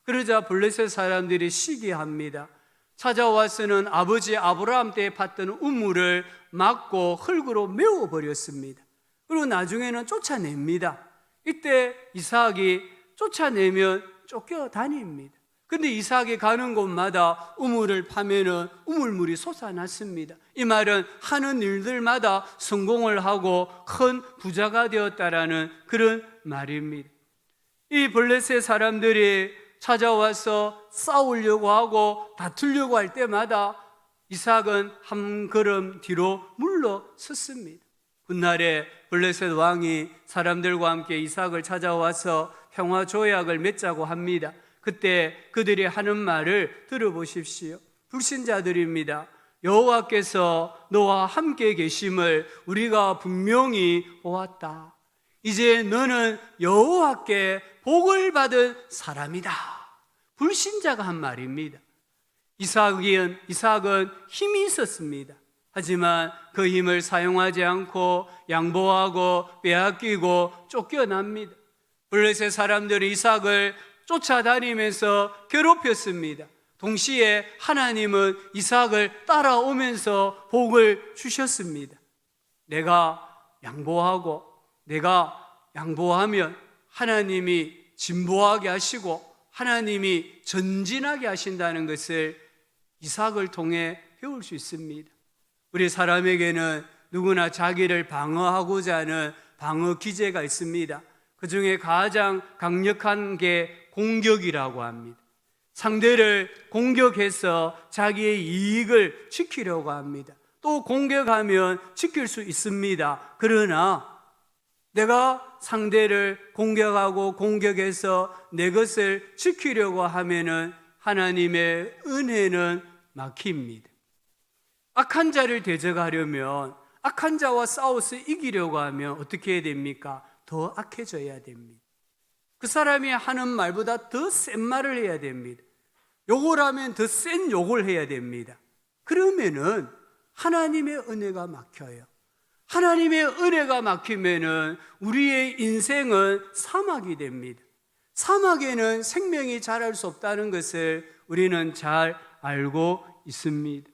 그러자 블레셋 사람들이 시기합니다. 찾아와서는 아버지 아브라함 때 팠던 우물을 막고 흙으로 메워버렸습니다. 그리고 나중에는 쫓아냅니다. 이때 이삭이 쫓아내면 쫓겨다닙니다. 근데 이삭이 가는 곳마다 우물을 파면은 우물물이 솟아났습니다. 이 말은 하는 일들마다 성공을 하고 큰 부자가 되었다라는 그런 말입니다. 이 블레셋 사람들이 찾아와서 싸우려고 하고 다투려고 할 때마다 이삭은 한 걸음 뒤로 물러섰습니다. 훗날에 블레셋 왕이 사람들과 함께 이삭을 찾아와서 평화 조약을 맺자고 합니다. 그때 그들이 하는 말을 들어보십시오. 불신자들입니다. 여호와께서 너와 함께 계심을 우리가 분명히 보았다. 이제 너는 여호와께 복을 받은 사람이다. 불신자가 한 말입니다. 이삭은 힘이 있었습니다. 하지만 그 힘을 사용하지 않고 양보하고 빼앗기고 쫓겨납니다. 블레셋 사람들이 이삭을 쫓아다니면서 괴롭혔습니다. 동시에 하나님은 이삭을 따라오면서 복을 주셨습니다. 내가 양보하면 하나님이 진보하게 하시고 하나님이 전진하게 하신다는 것을 이삭을 통해 배울 수 있습니다. 우리 사람에게는 누구나 자기를 방어하고자 하는 방어 기제가 있습니다. 그 중에 가장 강력한 게 공격이라고 합니다. 상대를 공격해서 자기의 이익을 지키려고 합니다. 또 공격하면 지킬 수 있습니다. 그러나 내가 상대를 공격하고 공격해서 내 것을 지키려고 하면은 하나님의 은혜는 막힙니다. 악한 자를 대적하려면, 악한 자와 싸워서 이기려고 하면 어떻게 해야 됩니까? 더 악해져야 됩니다. 그 사람이 하는 말보다 더 센 말을 해야 됩니다. 욕을 하면 더 센 욕을 해야 됩니다. 그러면은 하나님의 은혜가 막혀요. 하나님의 은혜가 막히면은 우리의 인생은 사막이 됩니다. 사막에는 생명이 자랄 수 없다는 것을 우리는 잘 알고 있습니다.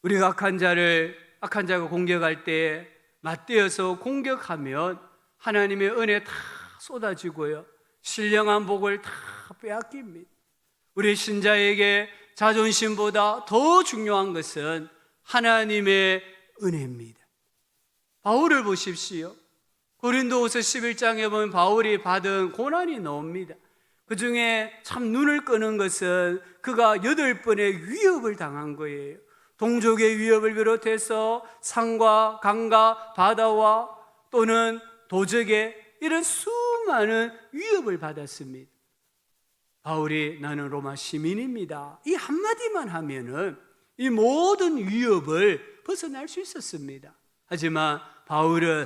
우리가 악한 자가 공격할 때 맞대어서 공격하면 하나님의 은혜 다 쏟아지고요, 신령한 복을 다 빼앗깁니다. 우리 신자에게 자존심보다 더 중요한 것은 하나님의 은혜입니다. 바울을 보십시오. 고린도후서 11장에 보면 바울이 받은 고난이 나옵니다. 그 중에 참 눈을 끄는 것은 그가 8번의 위협을 당한 거예요. 동족의 위협을 비롯해서 산과 강과 바다와 또는 도적의 이런 수많은 위협을 받았습니다. 바울이 나는 로마 시민입니다, 이 한마디만 하면은 이 모든 위협을 벗어날 수 있었습니다. 하지만 바울은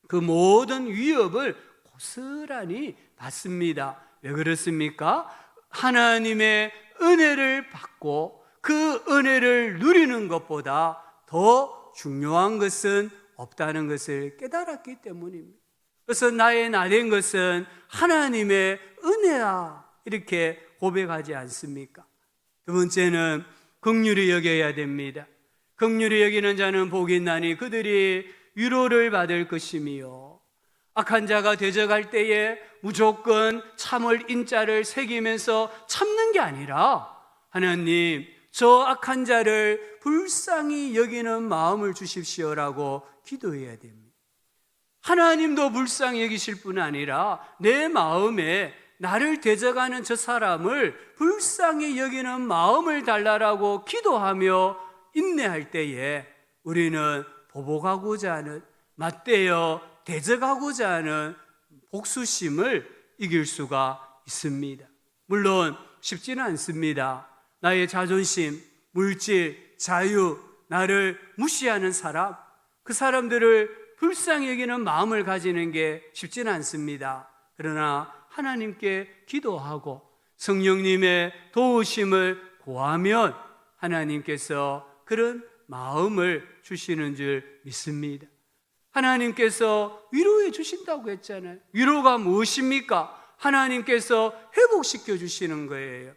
그 모든 위협을 고스란히 받습니다. 왜 그렇습니까? 하나님의 은혜를 받고 그 은혜를 누리는 것보다 더 중요한 것은 없다는 것을 깨달았기 때문입니다. 그래서 나의 나된 것은 하나님의 은혜야, 이렇게 고백하지 않습니까? 두 번째는 긍휼히 여겨야 됩니다. 긍휼히 여기는 자는 복이 있나니 그들이 위로를 받을 것이며, 악한 자가 대적할 때에 무조건 참을 인자를 새기면서 참는 게 아니라 하나님, 저 악한 자를 불쌍히 여기는 마음을 주십시오라고 기도해야 됩니다. 하나님도 불쌍히 여기실 뿐 아니라 내 마음에 나를 대적하는 저 사람을 불쌍히 여기는 마음을 달라라고 기도하며 인내할 때에 우리는 보복하고자 하는, 맞대어 대적하고자 하는 복수심을 이길 수가 있습니다. 물론 쉽지는 않습니다. 나의 자존심, 물질, 자유, 나를 무시하는 사람, 그 사람들을 불쌍히 여기는 마음을 가지는 게 쉽지는 않습니다. 그러나 하나님께 기도하고 성령님의 도우심을 구하면 하나님께서 그런 마음을 주시는 줄 믿습니다. 하나님께서 위로해 주신다고 했잖아요. 위로가 무엇입니까? 하나님께서 회복시켜 주시는 거예요.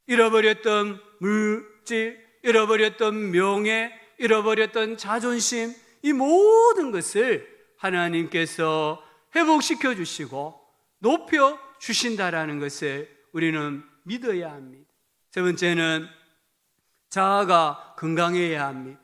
잃어버렸던 물질, 잃어버렸던 명예, 잃어버렸던 자존심, 이 모든 것을 하나님께서 회복시켜 주시고 높여 주신다라는 것을 우리는 믿어야 합니다. 세 번째는 자아가 건강해야 합니다.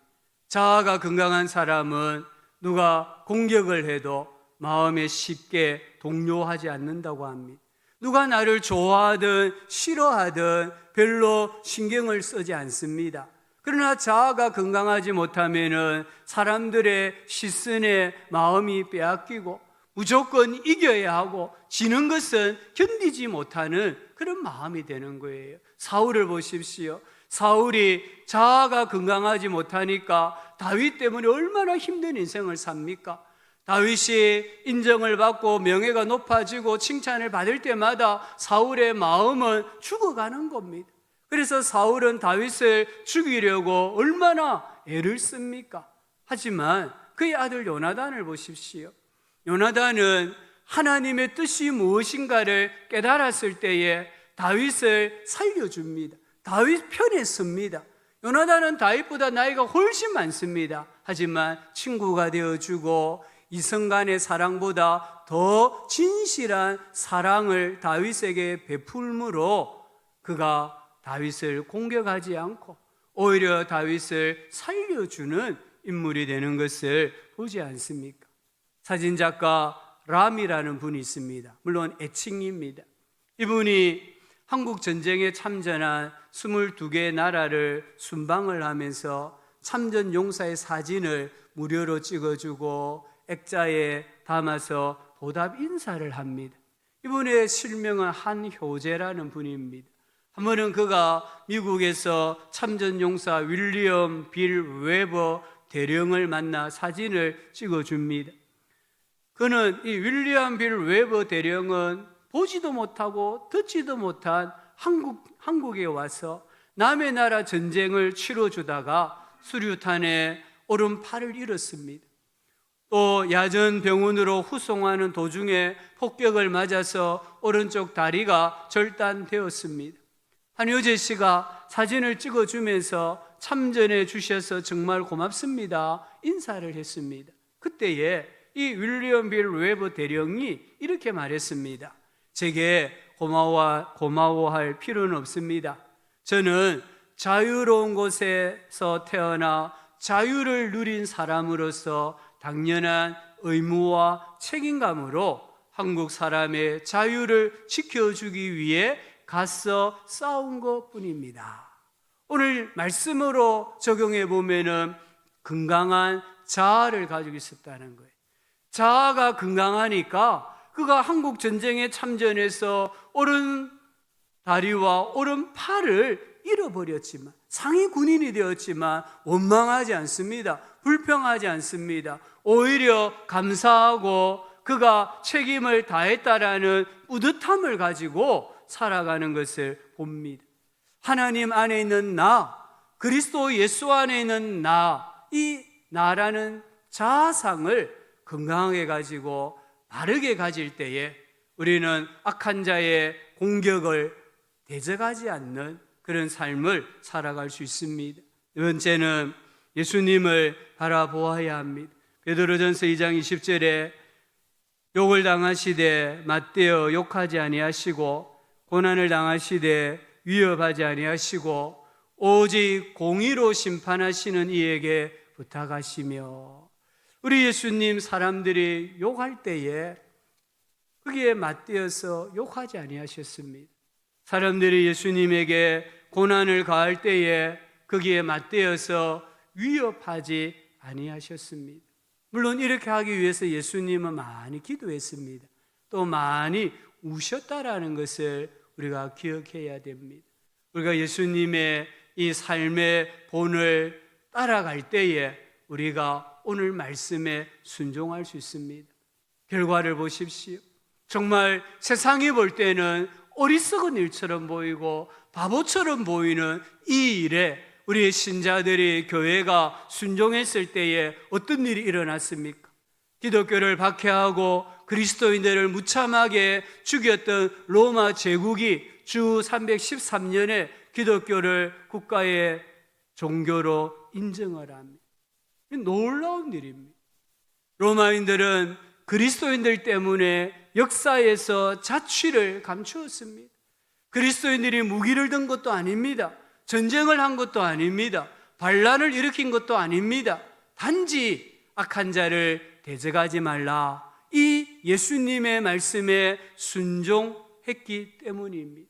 자아가 건강한 사람은 누가 공격을 해도 마음에 쉽게 동요하지 않는다고 합니다. 누가 나를 좋아하든 싫어하든 별로 신경을 쓰지 않습니다. 그러나 자아가 건강하지 못하면은 사람들의 시선에 마음이 빼앗기고 무조건 이겨야 하고 지는 것은 견디지 못하는 그런 마음이 되는 거예요. 사울을 보십시오. 사울이 자아가 건강하지 못하니까 다윗 때문에 얼마나 힘든 인생을 삽니까? 다윗이 인정을 받고 명예가 높아지고 칭찬을 받을 때마다 사울의 마음은 죽어가는 겁니다. 그래서 사울은 다윗을 죽이려고 얼마나 애를 씁니까? 하지만 그의 아들 요나단을 보십시오. 요나단은 하나님의 뜻이 무엇인가를 깨달았을 때에 다윗을 살려줍니다. 다윗 편에 섭니다. 요나단은 다윗보다 나이가 훨씬 많습니다. 하지만 친구가 되어주고 이성간의 사랑보다 더 진실한 사랑을 다윗에게 베풀므로 그가 다윗을 공격하지 않고 오히려 다윗을 살려주는 인물이 되는 것을 보지 않습니까? 사진작가 람이라는 분이 있습니다. 물론 애칭입니다. 이분이 한국 전쟁에 참전한 22개의 나라를 순방을 하면서 참전 용사의 사진을 무료로 찍어주고 액자에 담아서 보답 인사를 합니다. 이분의 실명은 한효재라는 분입니다. 한 번은 그가 미국에서 참전 용사 윌리엄 빌 웨버 대령을 만나 사진을 찍어줍니다. 그는 이 윌리엄 빌 웨버 대령은 보지도 못하고 듣지도 못한 한국에 와서 남의 나라 전쟁을 치러주다가 수류탄에 오른팔을 잃었습니다. 또 야전 병원으로 후송하는 도중에 폭격을 맞아서 오른쪽 다리가 절단되었습니다. 한효재 씨가 사진을 찍어주면서 참전해 주셔서 정말 고맙습니다 인사를 했습니다. 그때에 이 윌리엄 빌 웨버 대령이 이렇게 말했습니다. 제게 고마워할 필요는 없습니다. 저는 자유로운 곳에서 태어나 자유를 누린 사람으로서 당연한 의무와 책임감으로 한국 사람의 자유를 지켜주기 위해 가서 싸운 것뿐입니다. 오늘 말씀으로 적용해 보면은 건강한 자아를 가지고 있었다는 거예요. 자아가 건강하니까 그가 한국 전쟁에 참전해서 오른 다리와 오른 팔을 잃어버렸지만 상위 군인이 되었지만 원망하지 않습니다. 불평하지 않습니다. 오히려 감사하고 그가 책임을 다했다라는 뿌듯함을 가지고 살아가는 것을 봅니다. 하나님 안에 있는 나, 그리스도 예수 안에 있는 나, 이 나라는 자아상을 건강하게 가지고 바르게 가질 때에 우리는 악한 자의 공격을 대적하지 않는 그런 삶을 살아갈 수 있습니다. 두 번째는 예수님을 바라보아야 합니다. 베드로전서 2장 20절에 욕을 당하시되 맞대어 욕하지 아니하시고 고난을 당하시되 위협하지 아니하시고 오직 공의로 심판하시는 이에게 부탁하시며, 우리 예수님 사람들이 욕할 때에 거기에 맞대어서 욕하지 아니하셨습니다. 사람들이 예수님에게 고난을 가할 때에 거기에 맞대어서 위협하지 아니하셨습니다. 물론 이렇게 하기 위해서 예수님은 많이 기도했습니다. 또 많이 우셨다라는 것을 우리가 기억해야 됩니다. 우리가 예수님의 이 삶의 본을 따라갈 때에 우리가 오늘 말씀에 순종할 수 있습니다. 결과를 보십시오. 정말 세상이 볼 때는 어리석은 일처럼 보이고 바보처럼 보이는 이 일에 우리의 신자들이, 교회가 순종했을 때에 어떤 일이 일어났습니까? 기독교를 박해하고 그리스도인들을 무참하게 죽였던 로마 제국이 주 313년에 기독교를 국가의 종교로 인정을 합니다. 놀라운 일입니다. 로마인들은 그리스도인들 때문에 역사에서 자취를 감추었습니다. 그리스도인들이 무기를 든 것도 아닙니다. 전쟁을 한 것도 아닙니다. 반란을 일으킨 것도 아닙니다. 단지 악한 자를 대적하지 말라, 이 예수님의 말씀에 순종했기 때문입니다.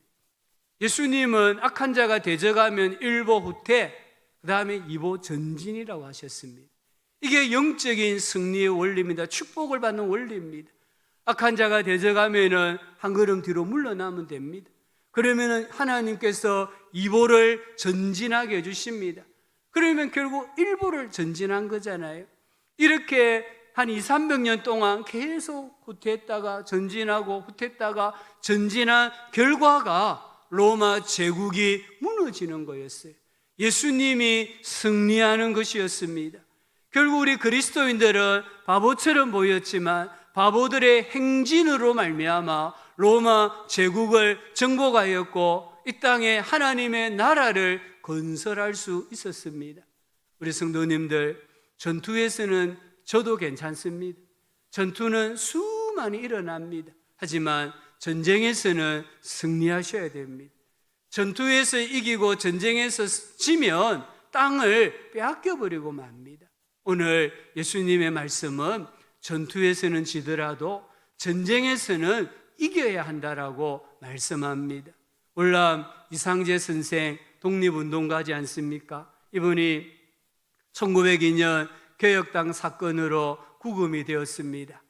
예수님은 악한 자가 대적하면 일보 후퇴, 그 다음에 이보 전진이라고 하셨습니다. 이게 영적인 승리의 원리입니다. 축복을 받는 원리입니다. 악한 자가 대적하면은 한 걸음 뒤로 물러나면 됩니다. 그러면은 하나님께서 이보를 전진하게 해주십니다. 그러면 결국 일보를 전진한 거잖아요. 이렇게 한 200~300년 동안 계속 후퇴했다가 전진하고 후퇴했다가 전진한 결과가 로마 제국이 무너지는 거였어요. 예수님이 승리하는 것이었습니다. 결국 우리 그리스도인들은 바보처럼 보였지만 바보들의 행진으로 말미암아 로마 제국을 정복하였고 이 땅에 하나님의 나라를 건설할 수 있었습니다. 우리 성도님들, 전투에서는 저도 괜찮습니다. 전투는 수많이 일어납니다. 하지만 전쟁에서는 승리하셔야 됩니다. 전투에서 이기고 전쟁에서 지면 땅을 빼앗겨버리고 맙니다. 오늘 예수님의 말씀은 전투에서는 지더라도 전쟁에서는 이겨야 한다라고 말씀합니다. 월남 이상재 선생 독립운동가지 않습니까? 이분이 1902년 개혁당 사건으로 구금이 되었습니다.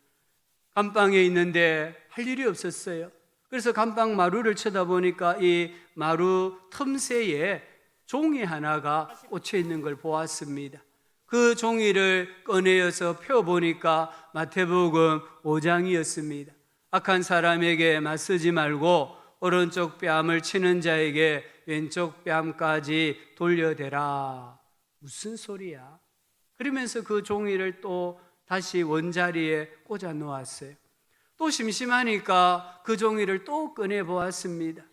감방에 있는데 할 일이 없었어요. 그래서 감방 마루를 쳐다보니까 이 마루 틈새에 종이 하나가 꽂혀 있는 걸 보았습니다. 그 종이를 꺼내어서 펴보니까 마태복음 5장이었습니다. 악한 사람에게 맞서지 말고 오른쪽 뺨을 치는 자에게 왼쪽 뺨까지 돌려대라. 무슨 소리야? 그러면서 그 종이를 또 다시 원자리에 꽂아 놓았어요. 또 심심하니까 그 종이를 또 꺼내 보았습니다.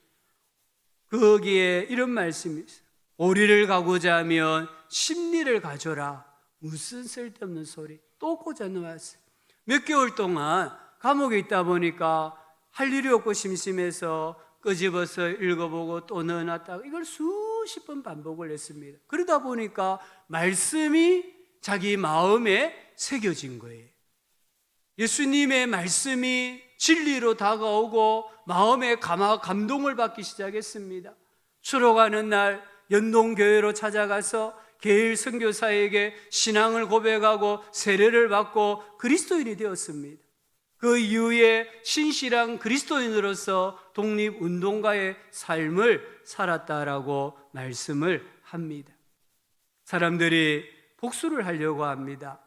거기에 이런 말씀이 있어요. 오리를 가고자 하면 십리를 가져라. 무슨 쓸데없는 소리. 또 꽂아 놓았어요. 몇 개월 동안 감옥에 있다 보니까 할 일이 없고 심심해서 끄집어서 읽어보고 또 넣어놨다가 이걸 수십 번 반복을 했습니다. 그러다 보니까 말씀이 자기 마음에 새겨진 거예요. 예수님의 말씀이 진리로 다가오고 마음에 감동을 받기 시작했습니다. 추록하는 날 연동교회로 찾아가서 개일 선교사에게 신앙을 고백하고 세례를 받고 그리스도인이 되었습니다. 그 이후에 신실한 그리스도인으로서 독립운동가의 삶을 살았다라고 말씀을 합니다. 사람들이 복수를 하려고 합니다.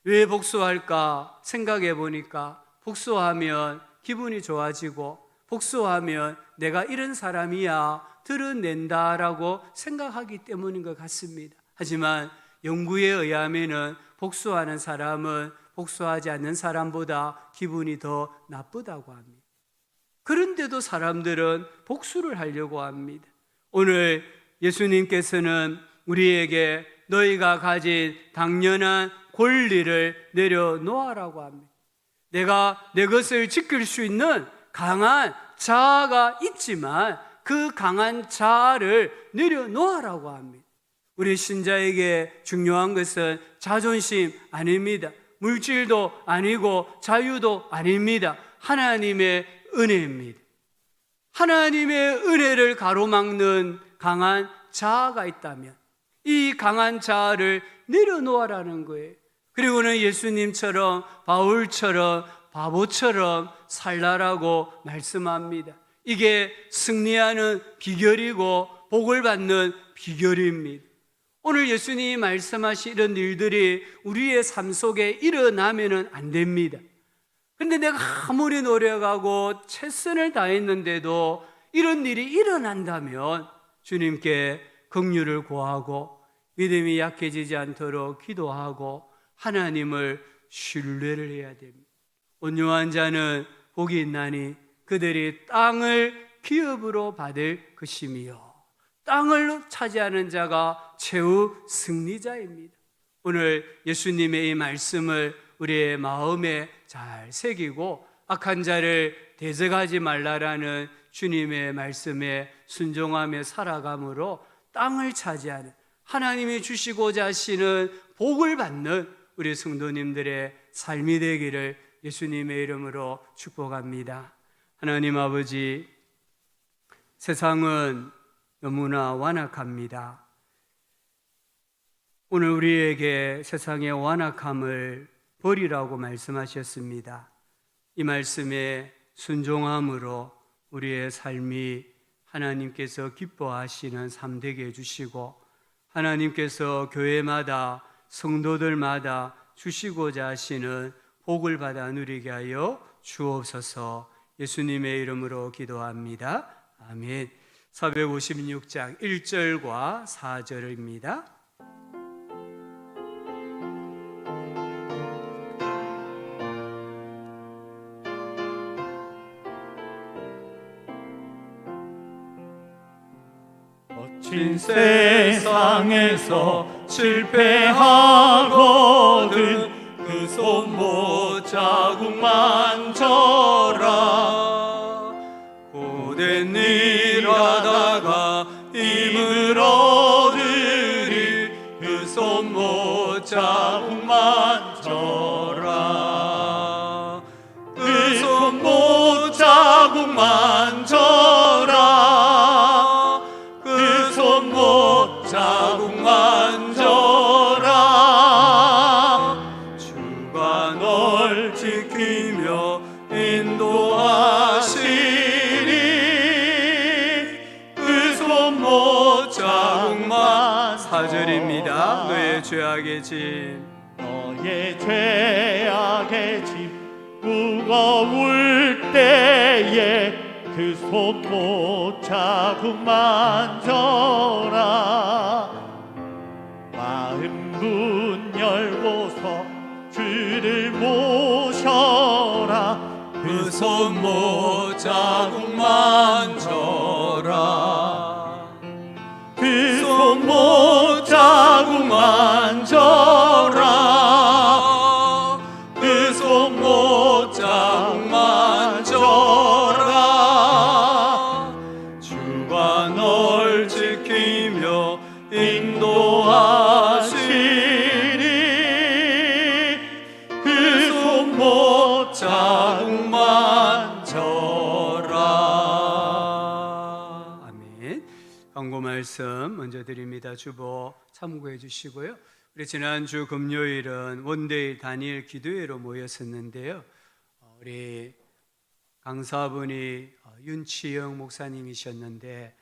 왜 복수할까 생각해 보니까 복수하면 기분이 좋아지고 복수하면 내가 이런 사람이야 드러낸다라고 생각하기 때문인 것 같습니다. 하지만 연구에 의하면 복수하는 사람은 복수하지 않는 사람보다 기분이 더 나쁘다고 합니다. 그런데도 사람들은 복수를 하려고 합니다. 오늘 예수님께서는 우리에게 너희가 가진 당연한 권리를 내려놓으라고 합니다. 내가 내 것을 지킬 수 있는 강한 자아가 있지만 그 강한 자아를 내려놓으라고 합니다. 우리 신자에게 중요한 것은 자존심 아닙니다. 물질도 아니고 자유도 아닙니다. 하나님의 은혜입니다. 하나님의 은혜를 가로막는 강한 자아가 있다면 이 강한 자아를 내려놓으라는 거예요. 그리고는 예수님처럼 바울처럼 바보처럼 살라라고 말씀합니다. 이게 승리하는 비결이고 복을 받는 비결입니다. 오늘 예수님이 말씀하신 이런 일들이 우리의 삶 속에 일어나면 안 됩니다. 근데 내가 아무리 노력하고 최선을 다했는데도 이런 일이 일어난다면 주님께 긍휼을 구하고 믿음이 약해지지 않도록 기도하고 하나님을 신뢰를 해야 됩니다. 온유한 자는 복이 있나니 그들이 땅을 기업으로 받을 것이며 땅을 차지하는 자가 최후 승리자입니다. 오늘 예수님의 이 말씀을 우리의 마음에 잘 새기고 악한 자를 대적하지 말라라는 주님의 말씀에 순종하며 살아감으로 땅을 차지하는 하나님이 주시고자 하시는 복을 받는 우리 성도님들의 삶이 되기를 예수님의 이름으로 축복합니다. 하나님 아버지, 세상은 너무나 완악합니다. 오늘 우리에게 세상의 완악함을 버리라고 말씀하셨습니다. 이 말씀에 순종함으로 우리의 삶이 하나님께서 기뻐하시는 삶 되게 해주시고 하나님께서 교회마다 성도들마다 주시고자 하시는 복을 받아 누리게 하여 주옵소서. 예수님의 이름으로 기도합니다. 아멘. 456장 1절과 4절입니다. 빈 세상에서 실패하거든 그 손못 자국만 져라. 고된 일 하다가 힘을 얻으리 그 손못 자국만 져라. 그 손못 자국만 져라. 그 손못 자국만 져라. 주가 널 지키며 인도하시리. 그 손못 자국만. 4절입니다. 너의 죄악의 짐 너의 죄악의 짐 무거울 때에 그 손못 자국만 져라. 마음 문 열고서 주를 모셔라. 그 손못 자국만 져라. 그 손못 자국만 져라. 그 손못 자국만 져라. 주가 널 지키며 인도하시리. 그 손못 자국만 져라. 아멘. 광고 말씀 먼저 드립니다. 주보 참고해 주시고요. 우리 지난주 금요일은 원데이 단일 기도회로 모였었는데요. 우리 강사분이 윤치영 목사님이셨는데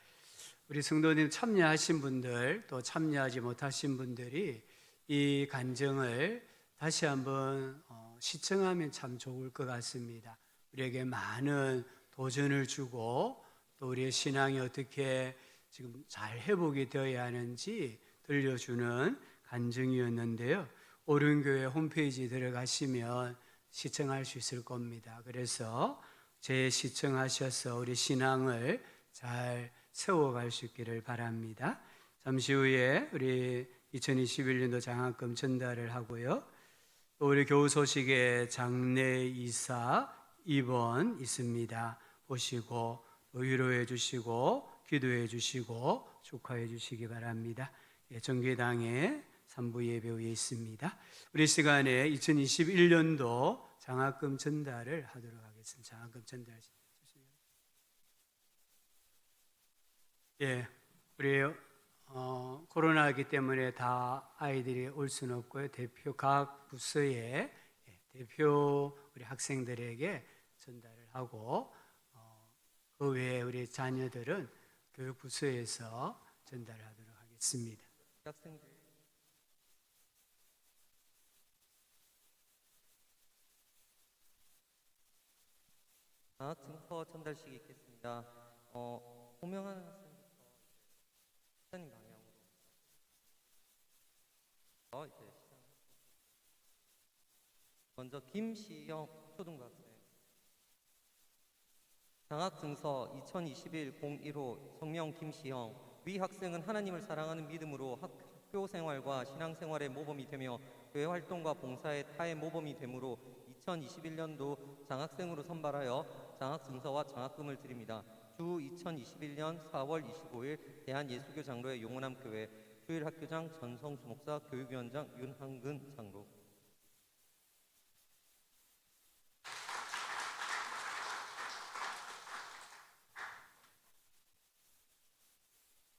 우리 성도님 참여하신 분들 또 참여하지 못하신 분들이 이 간증을 다시 한번 시청하면 참 좋을 것 같습니다. 우리에게 많은 도전을 주고 또 우리의 신앙이 어떻게 지금 잘 회복이 되어야 하는지 들려주는 간증이었는데요. 오륜교회 홈페이지 들어가시면 시청할 수 있을 겁니다. 그래서 재시청하셔서 우리 신앙을 잘 세워갈 수 있기를 바랍니다. 잠시 후에 우리 2021년도 장학금 전달을 하고요. 또 우리 교우 소식에 장례 이사 입원 있습니다. 보시고 또 위로해 주시고 기도해 주시고 축하해 주시기 바랍니다. 정계당에 3부 예배 후에 있습니다. 우리 시간에 2021년도 장학금 전달을 하도록 하겠습니다. 장학금 전달. 예, 우리 코로나이기 때문에 다 아이들이 올 수는 없고요. 대표 각 부서에 대표 우리 학생들에게 전달을 하고 그 외에 우리 자녀들은 교육 부서에서 전달하도록 하겠습니다. 학생들 증거 전달식이 있겠습니다. 호명하는 학생부터 시장님 방향으로 이제 시작. 먼저 김시영 초등학생 장학증서 2021-01호 성명 김시영. 위 학생은 하나님을 사랑하는 믿음으로 학교 생활과 신앙생활의 모범이 되며 교회 활동과 봉사의 타의 모범이 되므로 2021년도 장학생으로 선발하여 장학증서와 장학금을 드립니다. 주 2021년 4월 25일 대한예수교 장로회 용원암 교회 주일학교장 전성수 목사 교육위원장 윤한근 장로.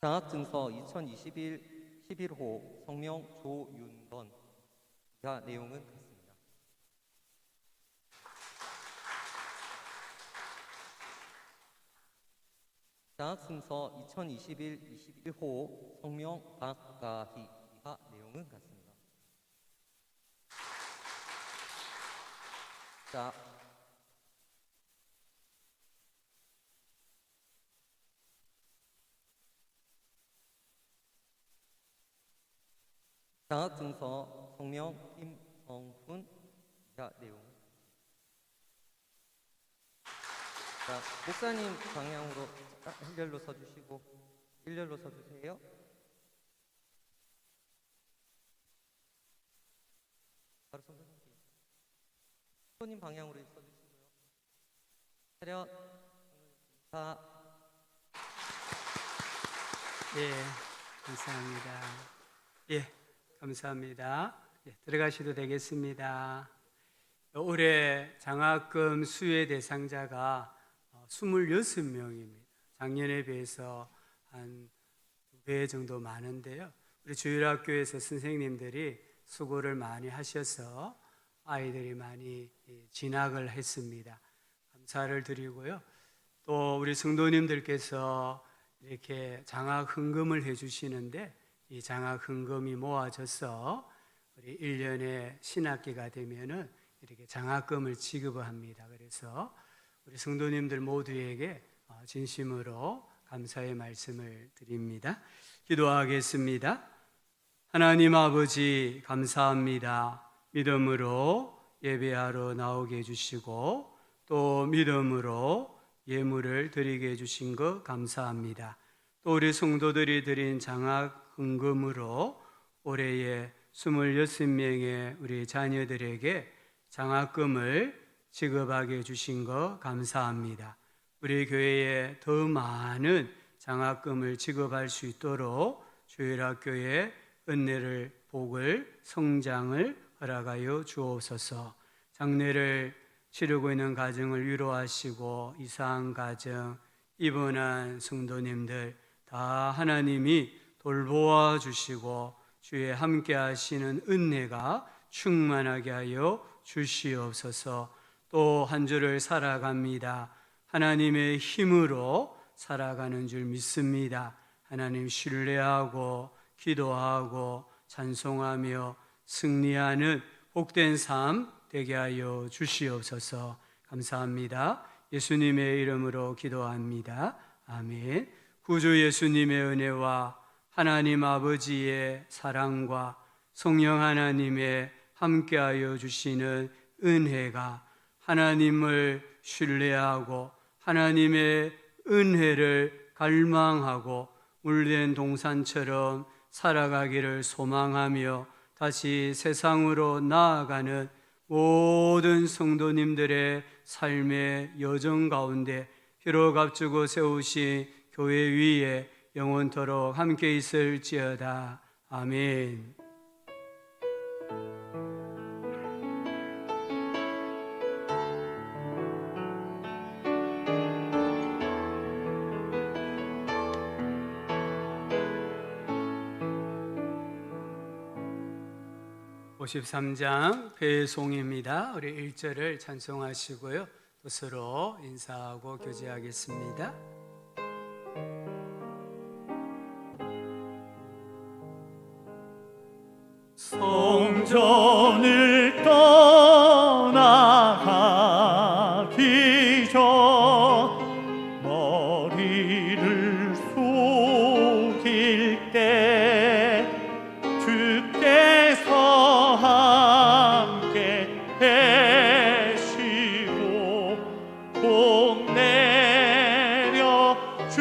장학증서 2021-11호 성명 조윤건. 이하 내용은 같습니다. 장학증서 2021-21호 성명 박가희. 이하 내용은 같습니다. 장학증서 성명 김성훈. 이하 내용. 목사님 방향으로 일렬로 서주시고 일렬로 서주세요. 바로 손님 방향으로 서주시고요. 차렷. 자, 예, 감사합니다. 예, 감사합니다. 예, 들어가셔도 되겠습니다. 올해 장학금 수혜 대상자가 26명입니다. 작년에 비해서 한 2배 정도 많은데요. 우리 주일학교에서 선생님들이 수고를 많이 하셔서 아이들이 많이 진학을 했습니다. 감사를 드리고요. 또 우리 성도님들께서 이렇게 장학 헌금을 해주시는데 이 장학 헌금이 모아져서 우리 1년에 신학기가 되면은 이렇게 장학금을 지급합니다. 그래서 우리 성도님들 모두에게 진심으로 감사의 말씀을 드립니다. 기도하겠습니다. 하나님 아버지 감사합니다. 믿음으로 예배하러 나오게 해주시고 또 믿음으로 예물을 드리게 해주신 것 감사합니다. 또 우리 성도들이 드린 장학 헌금으로 올해에 26명의 우리 자녀들에게 장학금을 지급하게 해주신 것 감사합니다. 우리 교회에 더 많은 장학금을 지급할 수 있도록 주일학교의 은혜를, 복을, 성장을 허락하여 주옵소서. 장례를 치르고 있는 가정을 위로하시고 이사한 가정, 입원한 성도님들 다 하나님이 돌보아 주시고 주의 함께 하시는 은혜가 충만하게 하여 주시옵소서. 또 한 주를 살아갑니다. 하나님의 힘으로 살아가는 줄 믿습니다. 하나님 신뢰하고 기도하고 찬송하며 승리하는 복된 삶 되게 하여 주시옵소서. 감사합니다. 예수님의 이름으로 기도합니다. 아멘. 구주 예수님의 은혜와 하나님 아버지의 사랑과 성령 하나님의 함께하여 주시는 은혜가 하나님을 신뢰하고 하나님의 은혜를 갈망하고 물된 동산처럼 살아가기를 소망하며 다시 세상으로 나아가는 모든 성도님들의 삶의 여정 가운데 피로 값주고 세우신 교회 위에 영원토록 함께 있을지어다. 아멘. (53장) 배송입니다. 우리 1절을 찬송하시고요. 또 서로 인사하고 교제하겠습니다. 성전을 떠나가기 전 머리를 숙일 때 주께서 함께 계시고 복 내려 주